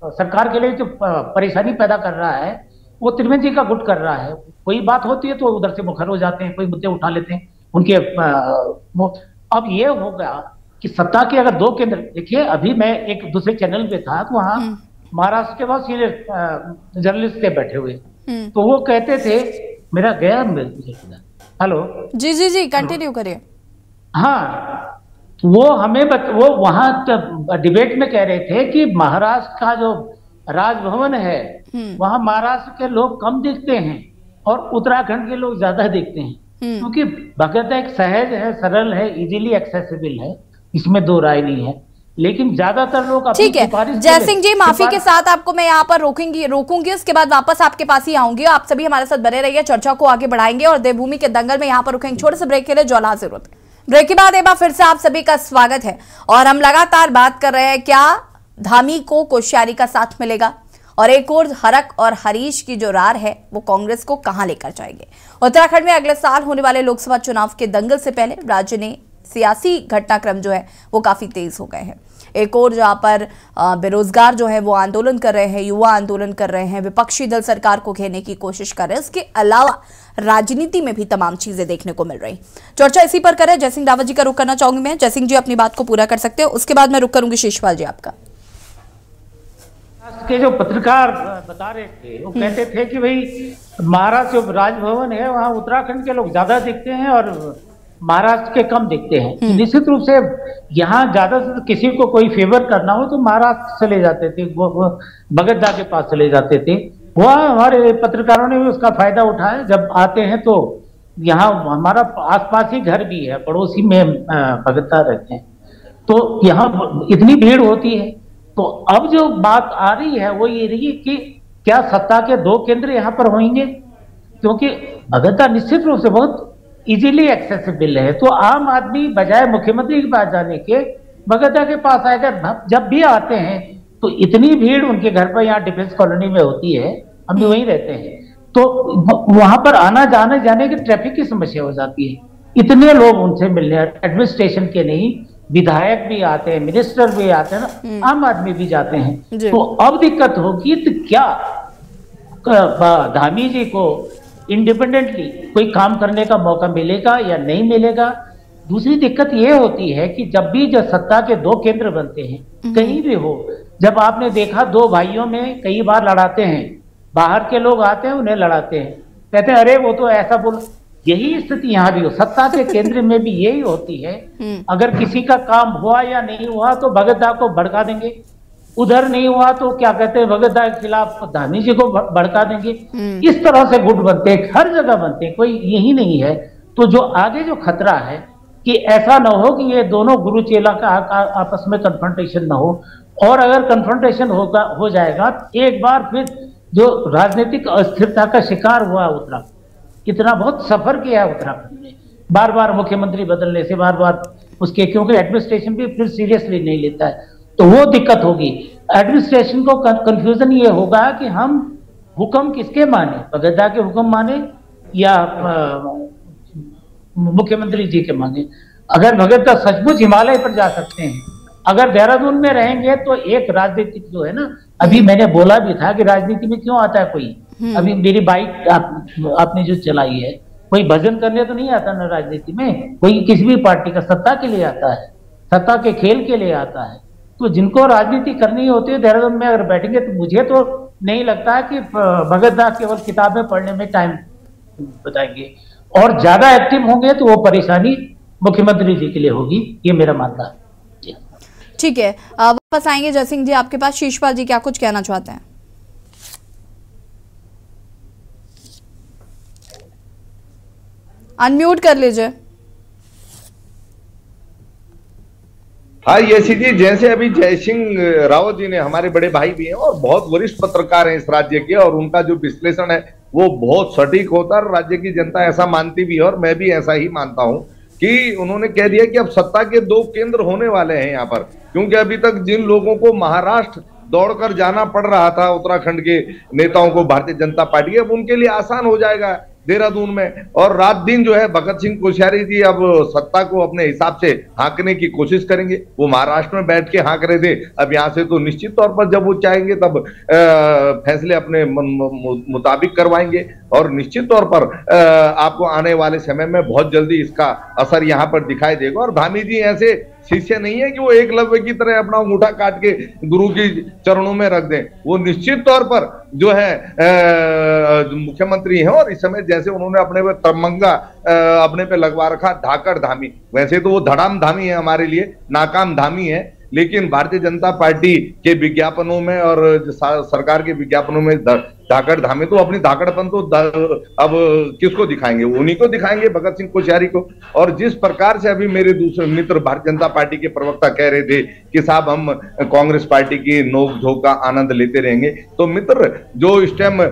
सरकार के लिए जो परेशानी पैदा कर रहा है वो त्रिवेंद्र जी का गुट कर रहा है। कोई बात होती है तो उधर से मुखर हो जाते हैं, कोई मुद्दे उठा लेते हैं उनके। अब ये होगा कि सत्ता के अगर दो केंद्र, देखिए अभी मैं एक दूसरे चैनल पे था तो वहाँ महाराष्ट्र के बहुत सीनियर जर्नलिस्ट थे बैठे हुए, तो वो कहते थे, मेरा गया हेलो जी कंटिन्यू करिए। हाँ, वो हमें वो वहां डिबेट में कह रहे थे कि महाराष्ट्र का जो राजभवन है वहां महाराष्ट्र के लोग कम दिखते हैं और उत्तराखंड के लोग ज्यादा दिखते हैं, क्योंकि भगत एक सहज है, सरल है, इजीली एक्सेसिबल है, इसमें दो राय नहीं है, लेकिन ज्यादातर लोग ठीक है। जय सिंह जी, माफी के साथ आपको मैं यहाँ पर रोकूंगी, उसके बाद वापस आपके पास ही आऊंगी। आप सभी हमारे साथ बने रहिए, चर्चा को आगे बढ़ाएंगे और देवभूमि के दंगल में यहाँ पर रुकेंगे। छोटे से ब्रेक के लिए ज्वाला जरूरत। ब्रेक के बाद एक बार फिर से आप सभी का स्वागत है और हम लगातार बात कर रहे हैं क्या धामी को कोश्यारी का साथ मिलेगा और एक और हरक और हरीश की जो रार है वो कांग्रेस को कहां लेकर जाएंगे। उत्तराखंड में अगले साल होने वाले लोकसभा चुनाव के दंगल से पहले राज्य ने सियासी घटनाक्रम जो है वो काफी तेज हो गए हैं। एक और जहां पर बेरोजगार जो है वो आंदोलन कर रहे हैं, युवा आंदोलन कर रहे हैं, विपक्षी दल सरकार को घेरने की कोशिश कर रहे हैं। इसके अलावा राजनीति में भी तमाम चीजें देखने को मिल रही। चर्चा इसी पर करें। जयसिंह रावत जी का रुख करना चाहूंगी मैं। जयसिंह जी अपनी बात को पूरा कर सकते हो, उसके बाद मैं रुख करूंगी शेषपाल जी आपका। के जो पत्रकार बता रहे थे वो कहते थे कि भाई महाराष्ट्र जो राजभवन है वहाँ उत्तराखंड के लोग ज्यादा दिखते हैं और महाराष्ट्र के कम दिखते हैं। निश्चित रूप से यहाँ ज्यादा से किसी को कोई फेवर करना हो तो महाराष्ट्र चले जाते थे, बगद्दा के पास चले जाते थे। वहाँ हमारे पत्रकारों ने भी उसका फायदा उठाया। जब आते हैं तो यहाँ हमारा आसपास ही घर भी है, पड़ोसी में बगद्दा रहते हैं, तो यहाँ इतनी भीड़ होती है। तो अब जो बात आ रही है वो ये रही कि क्या सत्ता के 2 केंद्र यहाँ पर होंगे, क्योंकि बगद्दा निश्चित रूप से बहुत इजीली एक्सेसिबल है। तो आम आदमी बजाय मुख्यमंत्री के पास जाने के बगद्दा के पास आएगा। जब भी आते हैं तो इतनी भीड़ उनके घर पर यहाँ डिफेंस कॉलोनी में होती है, हम भी वहीं रहते हैं, तो वहां पर आना जाने की ट्रैफिक की समस्या हो जाती है। इतने लोग उनसे मिलने, एडमिनिस्ट्रेशन के नहीं, विधायक भी आते हैं, मिनिस्टर भी आते हैं ना, आम आदमी भी जाते हैं। तो अब दिक्कत होगी तो क्या धामी जी को इंडिपेंडेंटली कोई काम करने का मौका मिलेगा या नहीं मिलेगा। दूसरी दिक्कत ये होती है कि जब भी जब सत्ता के 2 केंद्र बनते हैं कहीं भी हो, जब आपने देखा 2 भाइयों में कई बार लड़ाते हैं, बाहर के लोग आते हैं उन्हें लड़ाते हैं, कहते हैं अरे वो तो ऐसा बोल। यही स्थिति यहाँ भी हो, सत्ता के केंद्र में भी यही होती है। अगर किसी का काम हुआ या नहीं हुआ तो बगद्दा को भड़का देंगे, उधर नहीं हुआ तो क्या कहते हैं बगद्दा के खिलाफ धामी जी को भड़का देंगे। इस तरह से गुट बनते हैं, हर जगह बनते हैं, कोई यही नहीं है। तो जो आगे जो खतरा है कि ऐसा ना हो कि ये दोनों गुरु चेला का आपस में कन्फ्रंटेशन ना हो, और अगर कन्फ्रंटेशन हो जाएगा एक बार फिर जो राजनीतिक अस्थिरता का शिकार हुआ उत्तराखंड, इतना बहुत सफर किया है उत्तराखंड ने, बार बार मुख्यमंत्री बदलने से, बार बार उसके, क्योंकि एडमिनिस्ट्रेशन भी फिर सीरियसली नहीं लेता है, तो वो दिक्कत होगी। एडमिनिस्ट्रेशन को कंफ्यूजन ये होगा कि हम हुक्म किसके माने, बगद्दा के हुक्म माने या मुख्यमंत्री जी के माने। अगर बगद्दा सचमुच हिमालय पर जा सकते हैं, अगर देहरादून में रहेंगे तो एक राजनीतिक जो है ना, अभी मैंने बोला भी था कि राजनीति में क्यों आता है कोई, अभी मेरी बाइक आपने जो चलाई है, कोई भजन करने तो नहीं आता ना राजनीति में, कोई किसी भी पार्टी का सत्ता के लिए आता है, सत्ता के खेल के लिए आता है। तो जिनको राजनीति करनी होती है देहरादून में अगर बैठेंगे तो मुझे तो नहीं लगता है कि बगद्दा केवल किताबें पढ़ने में टाइम बताएंगे, और ज्यादा एक्टिव होंगे तो वो परेशानी मुख्यमंत्री जी के लिए होगी, ये मेरा मानना है। ठीक है, वापस आएंगे जयसिंह जी आपके पास। शेषपाल जी क्या कुछ कहना चाहते हैं? अनम्यूट कर लीजिए। हाँ यशी जी, जैसे अभी जयसिंह रावत जी ने, हमारे बड़े भाई भी हैं और बहुत वरिष्ठ पत्रकार हैं इस राज्य के, और उनका जो विश्लेषण है वो बहुत सटीक होता है, राज्य की जनता ऐसा मानती भी है और मैं भी ऐसा ही मानता हूं कि उन्होंने कह दिया कि अब सत्ता के 2 केंद्र होने वाले हैं यहाँ पर। क्योंकि अभी तक जिन लोगों को महाराष्ट्र दौड़कर जाना पड़ रहा था, उत्तराखंड के नेताओं को, भारतीय जनता पार्टी, अब उनके लिए आसान हो जाएगा देहरादून में। और रात दिन जो है भगत सिंह कोश्यारी जी अब सत्ता को अपने हिसाब से हाँकने की कोशिश करेंगे। वो महाराष्ट्र में बैठ के हाँक रहे थे, अब यहाँ से तो निश्चित तौर पर जब वो चाहेंगे तब फैसले अपने मुताबिक करवाएंगे, और निश्चित तौर पर आपको आने वाले समय में बहुत जल्दी इसका असर यहाँ पर दिखाई देगा। और धामी जी ऐसे शिष्य नहीं है कि वो एकलव्य की तरह अपना अंगूठा काट के गुरु के चरणों में रख दें। वो निश्चित तौर पर जो है मुख्यमंत्री हैं, और इस समय जैसे उन्होंने अपने पे तमंगा अपने पे लगवा रखा धाकड़ धामी, वैसे तो वो धड़ाम धामी है हमारे लिए, नाकाम धामी है, लेकिन भारतीय जनता पार्टी के विज्ञापनों में और सरकार के विज्ञापनों में धाकड़ धामी, तो अपनी धाकड़पन तो अब किसको दिखाएंगे, उन्हीं को दिखाएंगे, भगत सिंह कोश्यारी को। और जिस प्रकार से अभी मेरे दूसरे मित्र भारतीय जनता पार्टी के प्रवक्ता कह रहे थे कि साहब हम कांग्रेस पार्टी की नोक झोंक का आनंद लेते रहेंगे, तो मित्र जो इस टाइम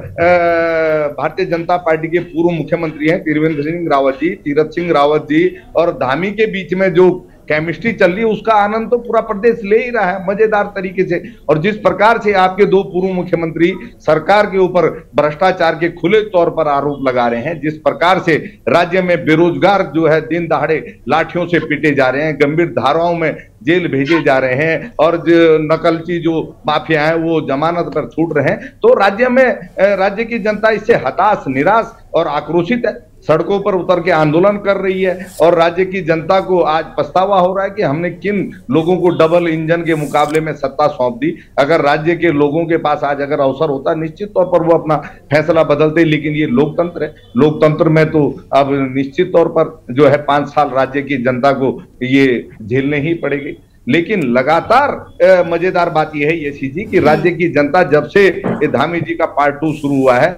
भारतीय जनता पार्टी के पूर्व मुख्यमंत्री हैं त्रिवेंद्र सिंह रावत जी, तीरथ सिंह रावत जी और धामी के बीच में जो केमिस्ट्री चल रही है उसका आनंद तो पूरा प्रदेश ले ही रहा है मजेदार तरीके से। और जिस प्रकार से आपके दो पूर्व मुख्यमंत्री सरकार के ऊपर भ्रष्टाचार के खुले तौर पर आरोप लगा रहे हैं, जिस प्रकार से राज्य में बेरोजगार जो है दिन दहाड़े लाठियों से पीटे जा रहे हैं, गंभीर धाराओं में जेल भेजे जा रहे हैं और नकलची जो माफिया हैं वो जमानत पर छूट रहे हैं, तो राज्य की जनता इससे हताश, निराश और आक्रोशित है। सड़कों पर उतर के आंदोलन कर रही है और राज्य की जनता को आज पछतावा हो रहा है कि हमने किन लोगों को डबल इंजन के मुकाबले में सत्ता सौंप दी। अगर राज्य के लोगों के पास आज अगर अवसर होता निश्चित तौर पर वो अपना फैसला बदलते, लेकिन ये लोकतंत्र है, लोकतंत्र में तो अब निश्चित तौर पर जो है 5 साल राज्य की जनता को ये झेलने ही पड़ेगी। लेकिन लगातार मजेदार बात यह है यशी जी कि राज्य की जनता जब से धामी जी का पार्ट 2 शुरू हुआ है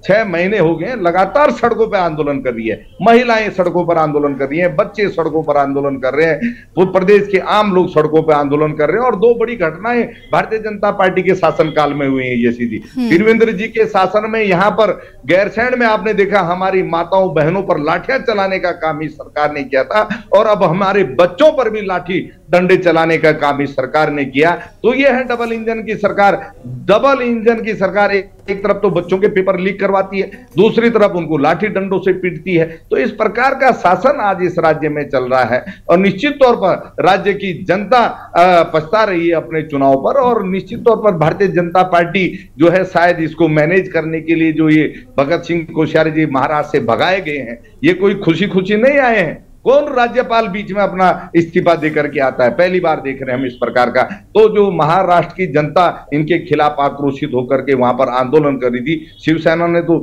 6 महीने हो गए लगातार सड़कों पर आंदोलन कर रही है, महिलाएं सड़कों पर आंदोलन कर रही हैं, बच्चे सड़कों पर आंदोलन कर रहे हैं, वो प्रदेश के आम लोग सड़कों पर आंदोलन कर रहे हैं। और 2 बड़ी घटनाएं भारतीय जनता पार्टी के शासनकाल में हुई हैं यशी जी। त्रिवेंद्र जी के शासन में यहाँ पर गैरसैंण में आपने देखा हमारी माताओं बहनों पर लाठियां चलाने का काम ही सरकार ने किया था और अब हमारे बच्चों पर भी लाठी डंडे चलाने का काम इस सरकार ने किया। तो ये है डबल इंजन की सरकार। डबल इंजन की सरकार एक तरफ तो बच्चों के पेपर लीक करवाती है, दूसरी तरफ उनको लाठी डंडों से पीटती है। तो इस प्रकार का शासन आज इस राज्य में चल रहा है और निश्चित तौर पर राज्य की जनता पछता रही है अपने चुनाव पर। और निश्चित तौर पर भारतीय जनता पार्टी जो है शायद इसको मैनेज करने के लिए जो ये भगत सिंह कोश्यारी जी महाराष्ट्र से भगाए गए हैं, ये कोई खुशी खुशी नहीं आए हैं। कौन राज्यपाल बीच में अपना इस्तीफा देकर के आता है, पहली बार देख रहे हैं हम इस प्रकार का। तो जो महाराष्ट्र की जनता इनके खिलाफ आक्रोशित होकर के वहां पर आंदोलन कर रही थी, शिवसेना ने तो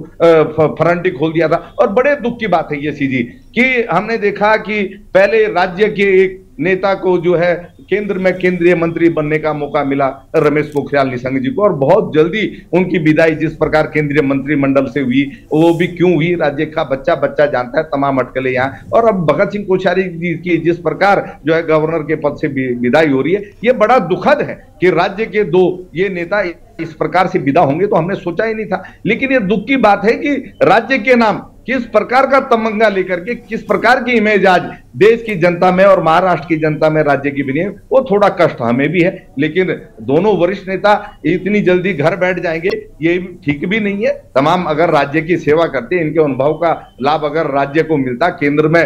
फ्रंट खोल दिया था। और बड़े दुख की बात है ये सी जी कि हमने देखा कि पहले राज्य के एक नेता को जो है केंद्र में केंद्रीय मंत्री बनने का मौका मिला रमेश पोखरियाल निशंक जी को, और बहुत जल्दी उनकी विदाई जिस प्रकार केंद्रीय मंत्रिमंडल से हुई वो भी क्यों हुई राज्य का बच्चा बच्चा जानता है, तमाम अटकलें यहाँ। और अब भगत सिंह कोश्यारी जी की जिस प्रकार जो है गवर्नर के पद से विदाई हो रही है, ये बड़ा दुखद है कि राज्य के 2 ये नेता इस प्रकार से विदा होंगे तो हमने सोचा ही नहीं था। लेकिन ये दुख की बात है कि राज्य के नाम किस प्रकार का तमंगा लेकर के किस प्रकार की इमेज आज देश की जनता में और महाराष्ट्र की जनता में राज्य की बनी है, वो थोड़ा कष्ट हमें भी है। लेकिन दोनों वरिष्ठ नेता इतनी जल्दी घर बैठ जाएंगे ये ठीक भी नहीं है। तमाम अगर राज्य की सेवा करते, इनके अनुभव का लाभ अगर राज्य को मिलता, केंद्र में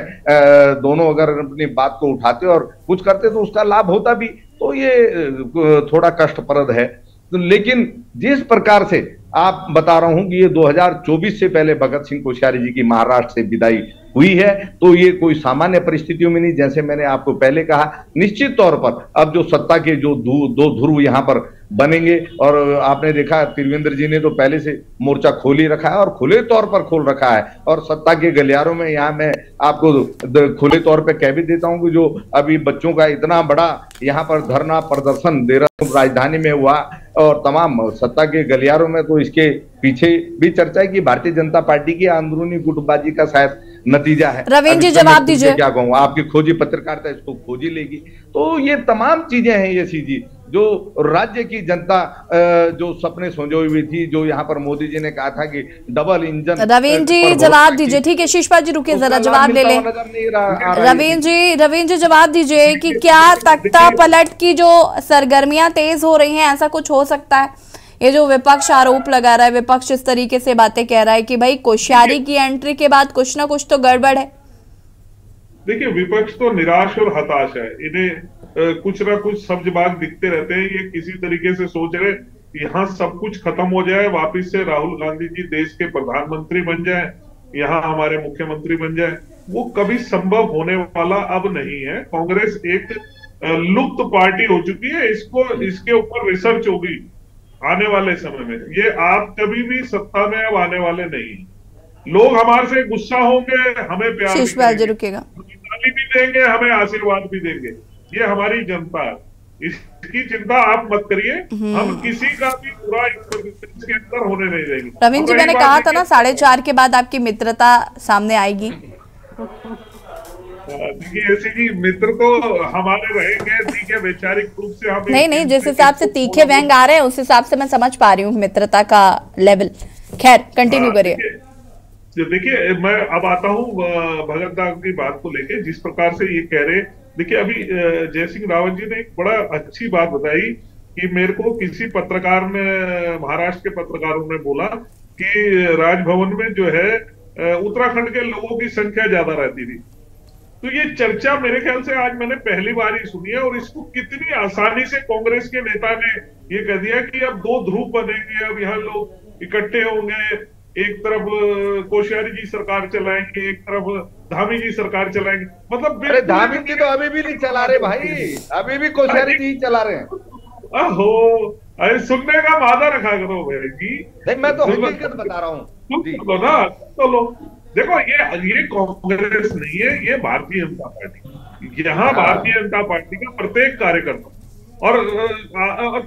दोनों अगर अपनी बात को उठाते और कुछ करते तो उसका लाभ होता भी, तो ये थोड़ा कष्टप्रद है। लेकिन जिस प्रकार से आप बता रहा हूं कि ये 2024 से पहले भगत सिंह कोश्यारी जी की महाराष्ट्र से विदाई हुई है, तो ये कोई सामान्य परिस्थितियों में नहीं। जैसे मैंने आपको पहले कहा, निश्चित तौर पर अब जो सत्ता के जो 2 ध्रुव यहाँ पर बनेंगे, और आपने देखा त्रिवेंद्र जी ने तो पहले से मोर्चा खोल ही रखा है और खुले तौर पर खोल रखा है। और सत्ता के गलियारों में यहाँ मैं आपको खुले तौर पर कह भी देता हूँ कि जो अभी बच्चों का इतना बड़ा यहाँ पर धरना प्रदर्शन देहरादून राजधानी में हुआ और तमाम सत्ता के गलियारों में, तो इसके पीछे भी चर्चा है कि भारतीय जनता पार्टी की अंदरूनी गुटबाजी का शायद नतीजा है। रवींद्र जी जवाब दीजिए। क्या कहूँ, आपकी खोजी पत्रकारिता इसको खोजी लेगी। तो ये तमाम चीजें हैं ये सीधी जो राज्य की जनता जो सपने संजोई हुई थी, जो यहाँ पर मोदी जी ने कहा था कि डबल इंजन। रवींद्र जी जवाब दीजिए। ठीक है शिषपाल जी रुकिए जरा जवाब ले लें। रवींद्र जी जवाब दीजिए कि क्या तख्ता पलट की जो सरगर्मियां तेज हो रही हैं, ऐसा कुछ हो सकता है? ये जो विपक्ष आरोप लगा रहा है, विपक्ष इस तरीके से बातें कह रहा है कि भाई कोश्यारी की एंट्री के बाद कुछ ना कुछ तो गड़बड़ है। देखिए विपक्ष तो निराश और हताश है, इन्हें कुछ ना कुछ सब्जबाग दिखते रहते हैं। ये किसी तरीके से सोच रहे यहाँ सब कुछ खत्म हो जाए, वापिस से राहुल गांधी जी देश के प्रधानमंत्री बन जाए, यहाँ हमारे मुख्यमंत्री बन जाए। वो कभी संभव होने वाला अब नहीं है। कांग्रेस एक लुप्त पार्टी हो चुकी है, इसके ऊपर रिसर्च होगी आने वाले समय में। ये आप कभी भी सत्ता में अब आने वाले नहीं। लोग हमारे से गुस्सा होंगे, हमें प्यार भी देंगे, हमें आशीर्वाद भी देंगे। ये हमारी जनता है, इसकी चिंता आप मत करिए। हम किसी का भी बुरा इसके अंदर होने नहीं देंगे। रवींद्र जी मैंने कहा था ना 4:30 के बाद आपकी मित्रता सामने आएगी। देखिए ऐसे ही मित्र तो हमारे रहेंगे, ठीक है, वैचारिक रूप से हम नहीं जिस हिसाब से तीखे व्यंग आ रहे हैं उस हिसाब से मैं समझ पा रही हूँ मित्रता का लेवल। खैर कंटिन्यू करिए। देखिए मैं अब आता हूँ भगत दास की बात को लेके। जिस प्रकार से ये कह रहे देखिए अभी जय सिंह रावत जी ने एक बड़ा अच्छी बात बताई कि मेरे को किसी पत्रकार ने, महाराष्ट्र के पत्रकारों ने बोला कि राजभवन में जो है उत्तराखंड के लोगों की संख्या ज्यादा रहती थी। तो ये चर्चा मेरे ख्याल से आज मैंने पहली बार ही सुनी है, और इसको कितनी आसानी से कांग्रेस के नेता ने ये कह दिया कि अब दो ध्रुव बनेंगे, अब यहाँ लोग इकट्ठे होंगे, एक तरफ कोश्यारी जी सरकार चलाएंगे, एक तरफ धामी जी सरकार चलाएंगे। मतलब अरे धामी जी तो अभी भी नहीं चला रहे भाई, अभी भी कोश्यारी जी चला रहे हैं। अहो, अरे सुनने का वादा रखा करो भाई जी। नहीं, मैं तो हकीकत बता रहा हूँ ना। चलो देखो, ये कांग्रेस नहीं है, ये भारतीय जनता पार्टी। यहाँ भारतीय जनता पार्टी का प्रत्येक कार्यकर्ता और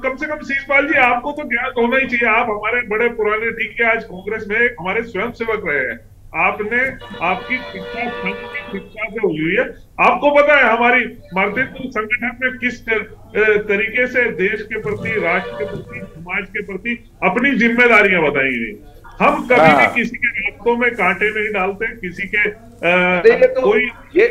कम से कम शिषपाल जी आपको तो ज्ञात होना ही चाहिए, आप हमारे बड़े पुराने, ठीक है आज कांग्रेस में हमारे स्वयं सेवक रहे हैं, आपने आपकी शिक्षा संघ की शिक्षा से हुई है, आपको पता है हमारी मातृत्व संगठन में किस तरीके से देश के प्रति, राष्ट्र के प्रति, समाज के प्रति अपनी जिम्मेदारियां बताई गई। हम कभी भी किसी के रास्तों में कांटे नहीं डालते, किसी के कोई ये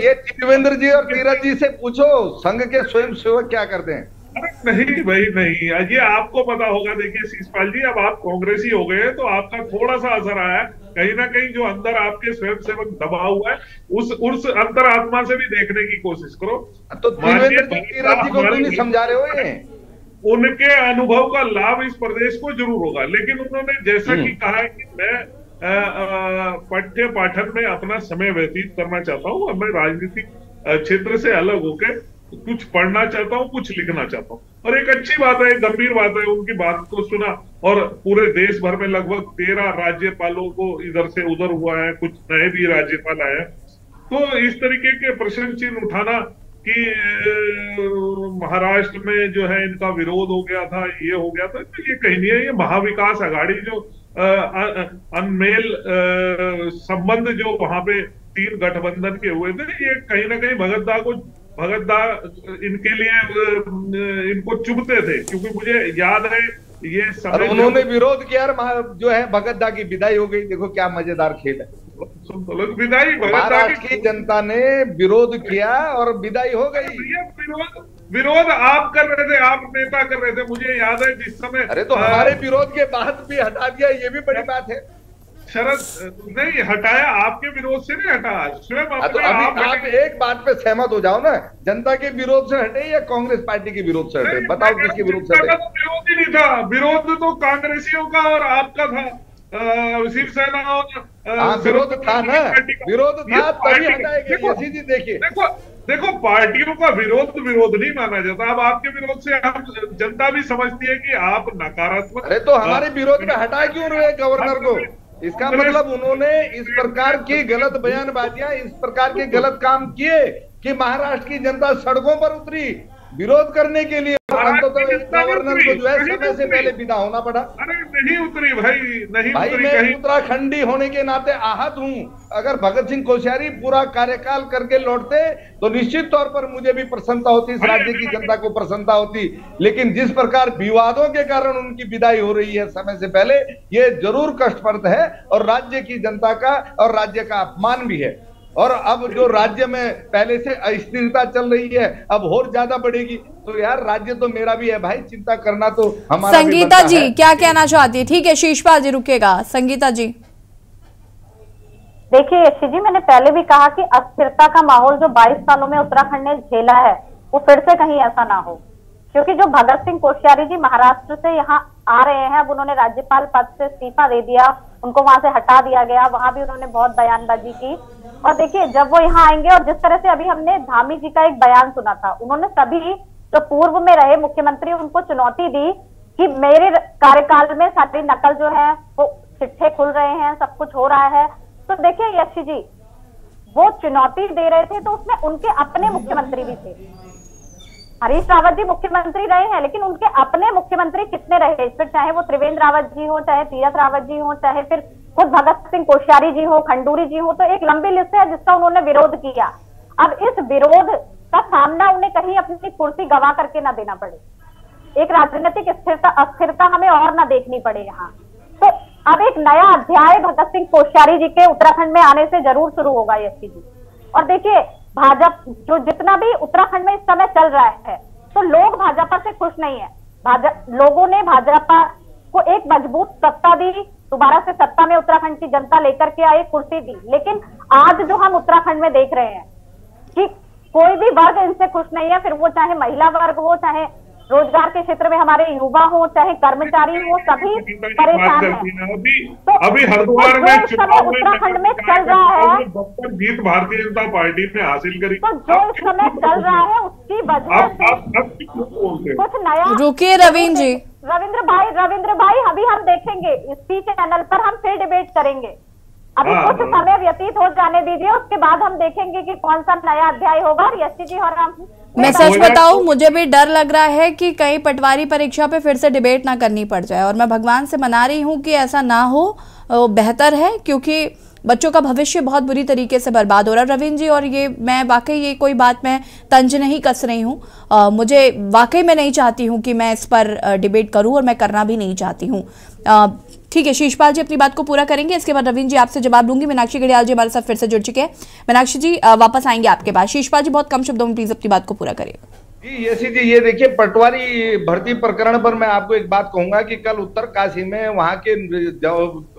देवेंद्र जी और तीरथ जी से पूछो संघ के स्वयं सेवक क्या करते हैं। अरे नहीं भाई नहीं, ये आपको पता होगा। देखिए शिषपाल जी, अब आप कांग्रेसी हो गए तो आपका थोड़ा सा असर आया, कहीं ना कहीं जो अंदर आपके स्वयं सेवक दबा हुआ है उस अंतर आत्मा से भी देखने की कोशिश करो। तो तीरथ जी को क्यों नहीं समझा रहे हो? ये उनके अनुभव का लाभ इस प्रदेश को जरूर होगा, लेकिन उन्होंने जैसा कि कहा है कि मैं पठ्य पाठन में अपना समय व्यतीत करना चाहता हूँ, मैं राजनीतिक क्षेत्र से अलग होकर कुछ पढ़ना चाहता हूँ, कुछ लिखना चाहता हूँ। और एक अच्छी बात है, एक गंभीर बात है, उनकी बात को सुना और पूरे देश भर में लगभग 13 राज्यपालों को इधर से उधर हुआ है, कुछ नए भी राज्यपाल आए हैं। तो इस तरीके के प्रश्न चिन्ह उठाना कि महाराष्ट्र में जो है इनका विरोध हो गया था, ये हो गया था, तो ये कहीं नहीं है। ये महाविकास आघाड़ी जो अनमेल संबंध जो वहां पे 3 गठबंधन के हुए थे, ये कहीं ना कहीं भगत दा इनके लिए इनको चुभते थे, क्योंकि मुझे याद है ये समय उन्होंने विरोध किया, जो है भगत दा की विदाई हो गई। देखो क्या मजेदार खेल है, विदाई महाराष्ट्र की जनता ने विरोध किया और विदाई हो गई। विरोध आप कर रहे थे, आप नेता कर रहे थे, मुझे याद है जिस समय। अरे तो हमारे विरोध के बाद भी हटा दिया, ये भी बड़ी बात है। शरद नहीं हटाया, आपके विरोध से नहीं हटा, स्वयं तो अभी आप एक बात पे सहमत हो जाओ ना, जनता के विरोध से हटे या कांग्रेस पार्टी के विरोध से हटे? बताओ किसके विरोध से हटे? विरोध ही नहीं था, विरोध तो कांग्रेसियों का और आपका था, शिवसेना और विरोध था ना, विरोध था तभी हटाए गए। जी देखिए, देखो पार्टियों का विरोध नहीं माना जाता। अब आपके विरोध से हम जनता भी समझती है कि आप नकारात्मक। अरे तो हमारे विरोध में हटाए क्यों रहे गवर्नर को? इसका मतलब उन्होंने इस प्रकार की गलत बयानबाजियां, इस प्रकार के गलत काम किए कि महाराष्ट्र की जनता सड़कों पर उतरी विरोध करने के लिए। गवर्नर को जो है समय से पहले विदा होना पड़ा। अरे नहीं उतरी भाई, नहीं भाई उतरी। मैं उत्तराखंडी होने के नाते आहत हूँ। अगर भगत सिंह कोश्यारी पूरा कार्यकाल करके लौटते तो निश्चित तौर पर मुझे भी प्रसन्नता होती, इस राज्य की जनता को प्रसन्नता होती। लेकिन जिस प्रकार विवादों के कारण उनकी विदाई हो रही है समय से पहले, ये जरूर कष्टप्रद है और राज्य की जनता का और राज्य का अपमान भी है। और अब जो राज्य में पहले से अस्थिरता चल रही है, अब और ज्यादा बढ़ेगी। तो यार राज्य तो मेरा भी है भाई, चिंता करना तो हमारा। संगीता जी क्या कहना चाहती है? ठीक है शिषपाल जी रुकेगा। संगीता जी देखिए यशी जी, मैंने पहले भी कहा कि अस्थिरता का माहौल जो 22 सालों में उत्तराखंड ने झेला है वो फिर से कहीं ऐसा ना हो, क्योंकि जो भगत सिंह कोश्यारी जी महाराष्ट्र से यहाँ आ रहे हैं, अब उन्होंने राज्यपाल पद से इस्तीफा दे दिया, उनको वहां से हटा दिया गया, वहां भी उन्होंने बहुत बयानबाजी की। और देखिए जब वो यहाँ आएंगे, और जिस तरह से अभी हमने धामी जी का एक बयान सुना था, उन्होंने सभी जो पूर्व में रहे मुख्यमंत्री उनको चुनौती दी कि मेरे कार्यकाल में सारी नकल जो है वो चिट्ठे खुल रहे हैं, सब कुछ हो रहा है। तो देखिए यशी जी, वो चुनौती दे रहे थे तो उसमें उनके अपने मुख्यमंत्री भी थे। हरीश रावत जी मुख्यमंत्री रहे हैं, लेकिन उनके अपने मुख्यमंत्री कितने रहे? फिर चाहे वो त्रिवेंद्र रावत जी हो, चाहे तीरथ रावत जी हो, चाहे फिर खुद भगत सिंह कोश्यारी जी हो, खंडूरी जी हो, तो एक लंबी लिस्ट है जिसका उन्होंने विरोध किया। अब इस विरोध का सामना उन्हें कहीं अपनी कुर्सी गवा करके ना देना पड़े, एक राजनीतिक अस्थिरता हमें और ना देखनी पड़े यहाँ। तो अब एक नया अध्याय भगत सिंह कोश्यारी जी के उत्तराखंड में आने से जरूर शुरू होगा यशी जी। और देखिए भाजपा जो जितना भी उत्तराखंड में इस समय चल रहा है, तो लोग भाजपा से खुश नहीं है। लोगों ने भाजपा को एक मजबूत सत्ता दी, दोबारा से सत्ता में उत्तराखंड की जनता लेकर के आई, कुर्सी दी। लेकिन आज जो हम उत्तराखंड में देख रहे हैं कि कोई भी वर्ग इनसे खुश नहीं है, फिर वो चाहे महिला वर्ग हो, चाहे रोजगार के क्षेत्र में हमारे युवा हो, चाहे कर्मचारी हो, सभी परेशान हैं। तो अभी हरिद्वार में उत्तराखंड में चल रहा है, जीत भारतीय जनता पार्टी ने हासिल करी, तो जो इस समय चल रहा है उसकी वजह से कुछ नया। रुकिए रवींद्र जी, रविंद्र भाई अभी हम देखेंगे इसी चैनल पर, हम फिर डिबेट करेंगे। अभी कुछ समय व्यतीत हो जाने दीजिए, उसके बाद हम देखेंगे कि कौन सा नया अध्याय होगा। और यशी जी और हम, मैं सच बताऊं, मुझे भी डर लग रहा है कि कहीं पटवारी परीक्षा पे फिर से डिबेट ना करनी पड़ जाए, और मैं भगवान से मना रही हूं कि ऐसा ना हो, बेहतर है, क्योंकि बच्चों का भविष्य बहुत बुरी तरीके से बर्बाद हो रहा है। रविंद्र जी, और ये मैं वाकई ये कोई बात मैं तंज नहीं कस रही हूँ, मुझे वाकई मैं नहीं चाहती हूँ कि मैं इस पर डिबेट करूँ, और मैं करना भी नहीं चाहती हूँ। ठीक है, शीशपाल जी अपनी बात को पूरा करेंगे, इसके बाद रविंद्र जी आपसे जवाब लूंगी। मीनाक्षी घड़ियाल जी हमारे साथ फिर से जुड़ चुके हैं। मीनाक्षी जी वापस आएंगे आपके पास। शीशपाल जी बहुत कम शब्दों में प्लीज अपनी बात को पूरा करिएगा। जी यशी जी, ये देखिए पटवारी भर्ती प्रकरण पर मैं आपको एक बात कहूंगा कि कल उत्तरकाशी में वहां के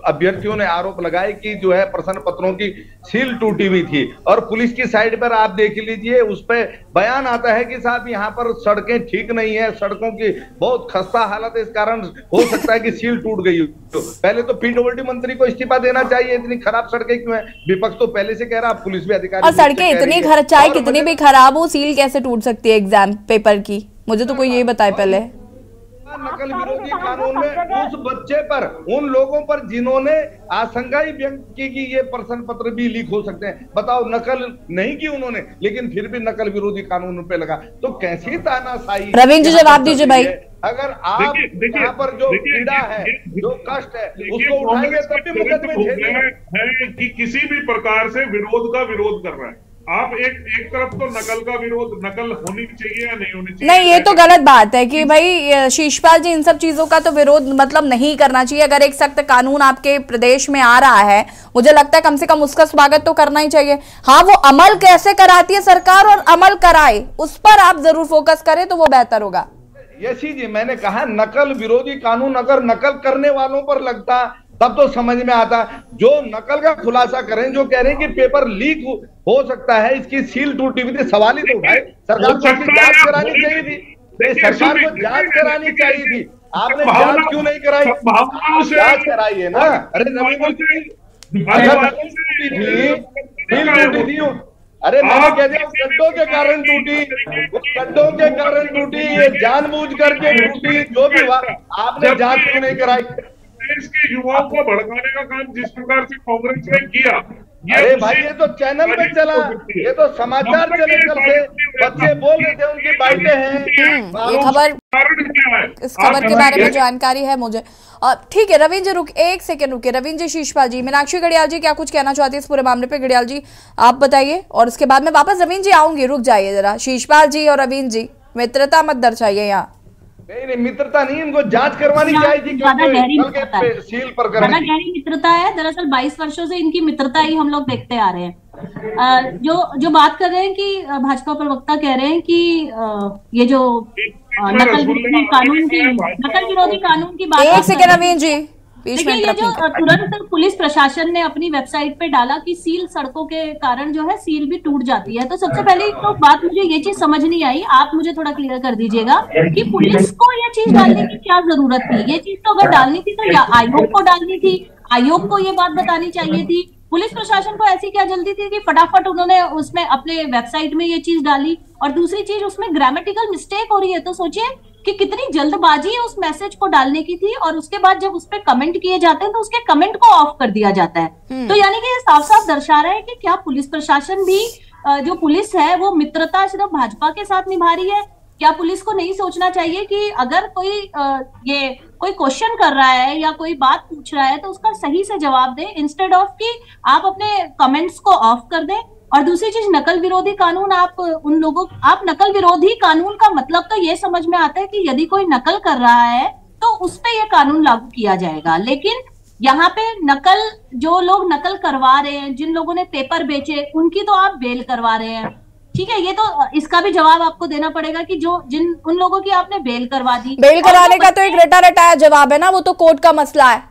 अभ्यर्थियों ने आरोप लगाए कि जो है प्रश्न पत्रों की सील टूटी हुई थी, और पुलिस की साइड पर आप देख लीजिए, उस पर बयान आता है कि साहब यहाँ पर सड़कें ठीक नहीं है, सड़कों की बहुत खस्ता हालत है, इस कारण हो सकता है कि सील टूट गई हो। तो पहले तो पीडब्ल्यूडी मंत्री को इस्तीफा देना चाहिए, इतनी खराब सड़कें क्यों है? विपक्ष तो पहले से कह रहा, पुलिस भी अधिकारी, और सड़कें इतनी चाहे कितनी भी खराब हो, सील कैसे टूट सकती है एग्जाम पेपर की? मुझे तो कोई यही बताए पहले। नकल विरोधी कानून में उस बच्चे पर, उन लोगों पर जिन्होंने आशंका ही व्यक्त की कि ये प्रश्न पत्र भी लीक हो सकते हैं, बताओ नकल नहीं की उन्होंने, लेकिन फिर भी नकल विरोधी कानून पे लगा, तो कैसी तानाशाही। रविंद्र जी जवाब दीजिए भाई। अगर आप यहाँ पर जो पीड़ा है, जो कष्ट है, उसको उठाएंगे तब भी मुकदमे है कि किसी भी प्रकार से विरोध का विरोध कर रहा है। आप एक तरफ तो नकल का विरोध, नकल होनी चाहिए या नहीं होनी चाहिए, नहीं, ये तो गलत बात है कि भाई शीशपाल जी इन सब चीजों का तो विरोध मतलब नहीं करना चाहिए। अगर एक सख्त कानून आपके प्रदेश में आ रहा है, मुझे लगता है कम से कम उसका स्वागत तो करना ही चाहिए। हाँ, वो अमल कैसे कराती है सरकार और अमल कराए, उस पर आप जरूर फोकस करें तो वो बेहतर होगा। यशी जी, मैंने कहा नकल विरोधी कानून अगर नकल करने वालों पर लगता तब तो समझ में आता। जो नकल का खुलासा करें, जो कह रहे हैं कि पेपर लीक हो सकता है, इसकी सील टूटी हुई थी, सवाल ही तो उठाए। सरकार को जांच करानी चाहिए थी, सरकार को जांच करानी चाहिए थी। आपने जांच क्यों नहीं कराई? जांच कराइए ना। अरे अरे मैंने कह दिया गड्ढों के कारण टूटी, गड्ढों के कारण टूटी, ये जानबूझ करके टूटी, जो भी हुआ, आपने जांच क्यों नहीं कराई? देश के युवाओं को भड़काने का काम जिस प्रकार से कांग्रेस ने किया, अरे भाई ये तो चैनल पे चला, ये तो समाचार चले, कल से बच्चे बोल रहे थे उनकी बाइटें हैं। ये खबर, इस खबर के बारे में जानकारी है मुझे। ठीक है रविंद्र जी, एक सेकंड रुके। रविंद्र जी, शीशपाल जी, मीनाक्षी घड़ियाल जी क्या कुछ कहना चाहती है इस पूरे मामले पे? घड़ियाल जी आप बताइए, और उसके बाद में वापस रविंद्र जी आऊंगी। रुक जाइए जरा, शीशपाल जी और रविंद्र जी, मित्रता मत दर्शाइए यहाँ। नहीं, मित्रता नहीं, इनको जांच करवानी चाहिए। ज्यादा गहरी मित्रता है। दरअसल 22 वर्षों से इनकी मित्रता ही हम लोग देखते आ रहे हैं। जो बात कर रहे हैं कि भाजपा प्रवक्ता कह रहे हैं कि ये जो नकल विरोधी कानून की बात, एक सेकंड रवीन जी, देखिए ये जो तुरंत पुलिस प्रशासन ने अपनी वेबसाइट पे डाला कि सील सड़कों के कारण जो है सील भी टूट जाती है, तो सबसे पहले तो बात मुझे ये चीज समझ नहीं आई, आप मुझे थोड़ा क्लियर कर दीजिएगा कि पुलिस को ये चीज डालने की क्या जरूरत थी? ये चीज तो अगर डालनी थी तो या आयोग को डालनी थी, आयोग को ये बात बतानी चाहिए थी। पुलिस प्रशासन को ऐसी क्या जल्दी थी कि फटाफट उन्होंने उसमें अपने वेबसाइट में ये चीज डाली? और दूसरी चीज, उसमें ग्रामेटिकल मिस्टेक हो रही है, तो सोचिए कि कितनी जल्दबाजी है उस मैसेज को डालने की थी, और उसके बाद जब उस पर कमेंट किए जाते हैं तो उसके कमेंट को ऑफ कर दिया जाता है। तो यानी कि ये साफ साफ दर्शा रहा है कि क्या पुलिस प्रशासन भी, जो पुलिस है वो मित्रता सिर्फ भाजपा के साथ निभा रही है? क्या पुलिस को नहीं सोचना चाहिए कि अगर कोई क्वेश्चन कर रहा है या कोई बात पूछ रहा है तो उसका सही से जवाब दें, इंस्टेड ऑफ कि आप अपने कमेंट्स को ऑफ कर दें। और दूसरी चीज, नकल विरोधी कानून, आप नकल विरोधी कानून का मतलब तो ये समझ में आता है कि यदि कोई नकल कर रहा है तो उस पे ये कानून लागू किया जाएगा, लेकिन यहाँ पे जो लोग नकल करवा रहे हैं, जिन लोगों ने पेपर बेचे, उनकी तो आप बेल करवा रहे हैं, ठीक है, ये तो इसका भी जवाब आपको देना पड़ेगा कि जो उन लोगों की आपने बेल करवा दी, बेल कराने का तो एक रटा रटाया जवाब है ना, वो तो कोर्ट का मसला है।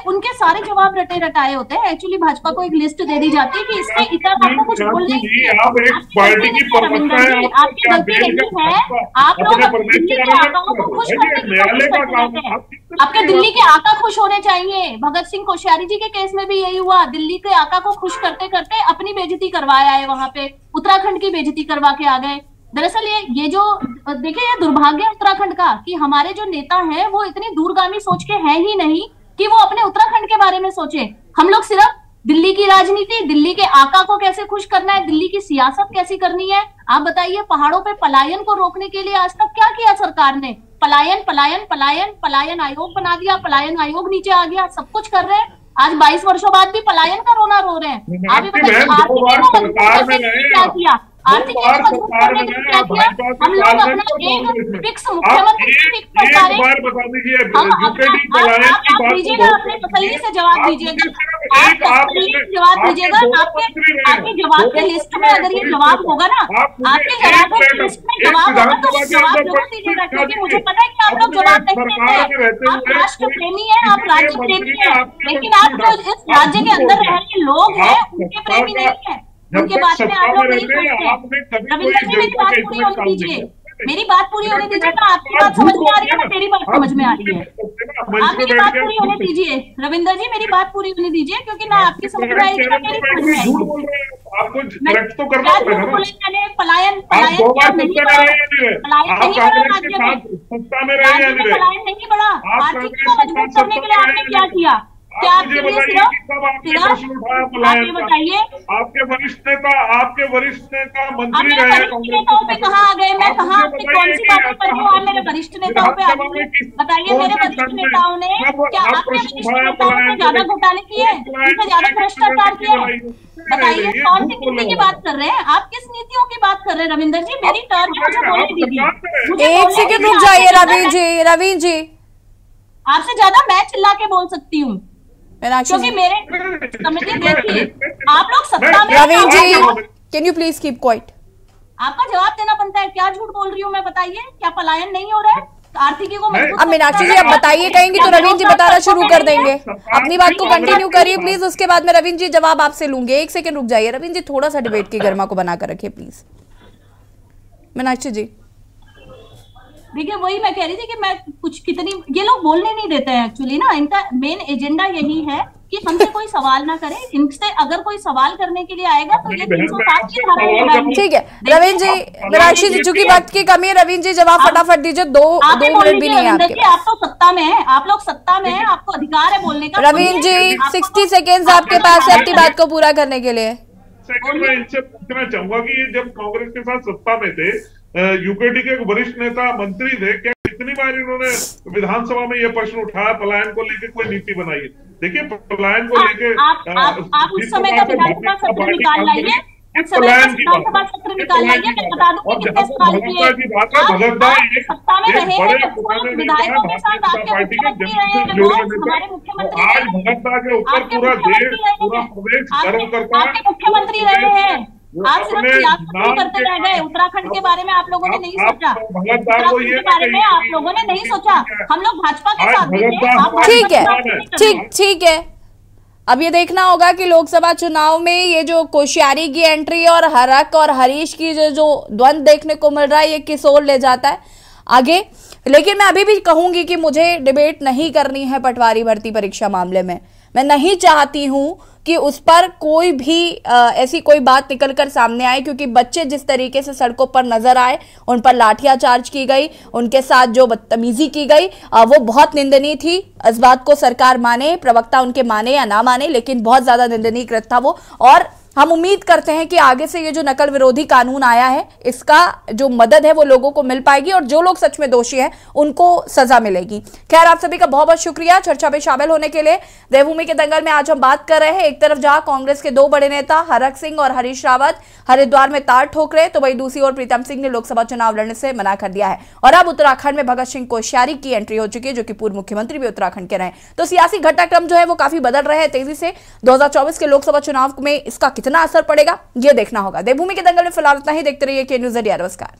उनके सारे जवाब रटे रटाए होते हैं। एक्चुअली भाजपा को एक लिस्ट दे दी जाती है कि इसमें इतना आपको कुछ बोलने की, आप एक पार्टी की प्रवक्ता हैं, आपकी गलती नहीं है। आप लोग दिल्ली के आकाओं को खुश करने की कोशिश करते हैं। आपके दिल्ली के आका खुश होने चाहिए। भगत सिंह कोश्यारी जी के केस में भी यही हुआ, दिल्ली के आका को खुश करते करते अपनी बेइज्जती करवाया है, वहां पे उत्तराखंड की बेइज्जती करवा के आ गए। दरअसल ये जो देखिए, ये दुर्भाग्य है उत्तराखंड का कि हमारे जो नेता हैं वो इतनी दूरगामी सोच के हैं ही नहीं कि वो अपने उत्तराखंड के बारे में सोचे। हम लोग सिर्फ दिल्ली की राजनीति, दिल्ली के आका को कैसे खुश करना है, दिल्ली की सियासत कैसी करनी है। आप बताइए, पहाड़ों पे पलायन को रोकने के लिए आज तक क्या किया सरकार ने? पलायन पलायन पलायन पलायन आयोग बना दिया, पलायन आयोग नीचे आ गया, सब कुछ कर रहे हैं। आज 22 वर्षों बाद भी पलायन का रोना रो रहे हैं। आप क्या किया? आर्थिक मजबूत करने के लिए क्या किया? हम लोग अपना एक फिक्स मुख्यमंत्री आप दीजिएगा, अपने तसल्ली से जवाब दीजिएगा, जवाब दीजिएगा। आपके जवाब के लिस्ट में अगर ये जवाब होगा ना, आपके जवाब के लिस्ट में जवाब होगा तो जवाब जरूर दीजिएगा, क्योंकि मुझे पता है कि आप लोग जवाब नहीं देते। आप राष्ट्र प्रेमी है, आप राज्य प्रेमी है, लेकिन आप जो इस राज्य के अंदर रह रहे लोग हैं उनके प्रेमी नहीं है, उनके बारे में आप लोग नहीं सोचते। रविंद्र जी, मेरी बात पूरी होने दीजिए, मेरी बात पूरी होने दीजिए ना। आपकी बात समझ में आ रही है ना, मेरी बात समझ में आ रही है। आप मेरी बात पूरी होने दीजिए रविंद्र जी, मेरी बात पूरी होने दीजिए, क्योंकि ना आपकी समझ में आएगी ना मेरी समझ में आएगी। पलायन पलायन क्या नहीं बढ़ा? पलायन नहीं बढ़ा राज्य में, राज्य में पलायन नहीं बढ़ा। आर्थिक को मजबूत करने के लिए आपने क्या किया? क्या आपके लिए बताइए, आपके वरिष्ठ नेता मंत्री रहे, नेताओं पे कहाँ आ गए? मैं कहाँ आपने कौन सी बातें कर रही हूँ? मेरे वरिष्ठ नेताओं पे आ गए, बताइए। मेरे वरिष्ठ नेताओं ने क्या आपके वरिष्ठ नेताओं ने ज्यादा घोटाले किए, उनसे ज्यादा भ्रष्टाचार किए? बताइए, कौन सी नीति की बात कर रहे हैं आप? किस नीतियों की बात कर रहे हैं रविंदर जी? मेरी टर्न है, मुझे बोलने दीजिए। एक सेकंड रुक जाइए रवीन जी, आपसे ज्यादा मैं चिल्ला के बोल सकती हूँ, क्योंकि मेरे समझिए, देखिए आप लोग सत्ता में। Raveen ji, can you please keep quiet? आपका जवाब देना बनता है। क्या झूठ बोल रही हूँ मैं? बताइए, क्या पलायन नहीं हो रहा है? आर्थिकी को अब मीनाक्षी जी आप बताइए कहेंगे तो रवीन जी बताना शुरू कर देंगे। अपनी बात को कंटिन्यू करिए प्लीज, उसके बाद मैं रवीन जी जवाब आपसे लूंगी। एक सेकंड रुक जाइए रवीन जी, थोड़ा सा डिबेट की गर्मा को बनाकर रखिए प्लीज। मीनाक्षी जी देखिए, वही मैं कह रही थी कि मैं कुछ कितनी, ये लोग बोलने नहीं देते हैं एक्चुअली ना। इनका मेन एजेंडा यही है कि हमसे कोई सवाल ना करे। इनसे अगर कोई सवाल करने के लिए आएगा तो ये 307 की धारा। ठीक है रवीन जी, मीनाक्षी जी चूंकि वक्त की कमी है, रवीन जी जवाब फटाफट दीजिए, दो मिनट भी नहीं है आपके। आप तो सत्ता में है, आप लोग सत्ता में है, आपको अधिकार है बोलने का। रवीन जी 60 सेकेंड आपके पास है अपनी बात को पूरा करने के लिए। मैं इनसे पूछना चाहूंगा कि ये जब कांग्रेस के साथ सत्ता में थे, यूकेडी के वरिष्ठ नेता मंत्री थे, क्या कितनी बार इन्होंने विधानसभा में ये प्रश्न उठाया, पलायन को लेकर कोई नीति बनाई है? देखिए, पलायन को लेकर आप उस समय का विधानसभा सत्र निकाल लाइए, उस समय का विधानसभा सत्र निकाल लाइए, मैं बता दूं कि कितने साल किए सत्ता में रहे हैं, विधायकों के साथ आपके मुख्यमंत्री रहे हैं लोग, हमारे मुख्यमंत्री आपके मुख्यमंत्री रहे हैं। आप सिर्फ सियासत नहीं करते रह गए। उत्तराखंड के बारे में आप लोगों ने नहीं सोचा, उत्तराखंड के बारे में आप लोगों ने नहीं सोचा। हम लोग भाजपा के साथ थे। ठीक है, ठीक है। अब ये देखना होगा कि लोकसभा चुनाव में ये जो कोश्यारी की एंट्री और हरक और हरीश की जो द्वंद्व देखने को मिल रहा है, ये किस ओर ले जाता है आगे। लेकिन मैं अभी भी कहूंगी कि मुझे डिबेट नहीं करनी है पटवारी भर्ती परीक्षा मामले में। मैं नहीं चाहती हूं कि उस पर कोई भी ऐसी कोई बात निकलकर सामने आए, क्योंकि बच्चे जिस तरीके से सड़कों पर नजर आए, उन पर लाठियाचार्ज की गई, उनके साथ जो बदतमीजी की गई वो बहुत निंदनीय थी। इस बात को सरकार माने, प्रवक्ता उनके माने या ना माने, लेकिन बहुत ज्यादा निंदनीय कृत्य था वो। और हम उम्मीद करते हैं कि आगे से ये जो नकल विरोधी कानून आया है, इसका जो मदद है वो लोगों को मिल पाएगी और जो लोग सच में दोषी हैं उनको सजा मिलेगी। खैर, आप सभी का बहुत बहुत शुक्रिया चर्चा में शामिल होने के लिए। देवभूमि के दंगल में आज हम बात कर रहे हैं, एक तरफ जहां कांग्रेस के दो बड़े नेता हरक सिंह और हरीश रावत हरिद्वार में तार ठोक रहे, तो वहीं दूसरी ओर प्रीतम सिंह ने लोकसभा चुनाव लड़ने से मना कर दिया है। और अब उत्तराखंड में भगत सिंह कोश्यारी की एंट्री हो चुकी है, जो कि पूर्व मुख्यमंत्री भी उत्तराखंड के रहे। तो सियासी घटनाक्रम जो है वो काफी बदल रहे हैं तेजी से। 2024 के लोकसभा चुनाव में इसका कितना असर पड़ेगा ये देखना होगा। देवभूमि के दंगल में फिलहाल इतना ही। देखते रहिए के न्यूज़ इंडिया। नमस्कार।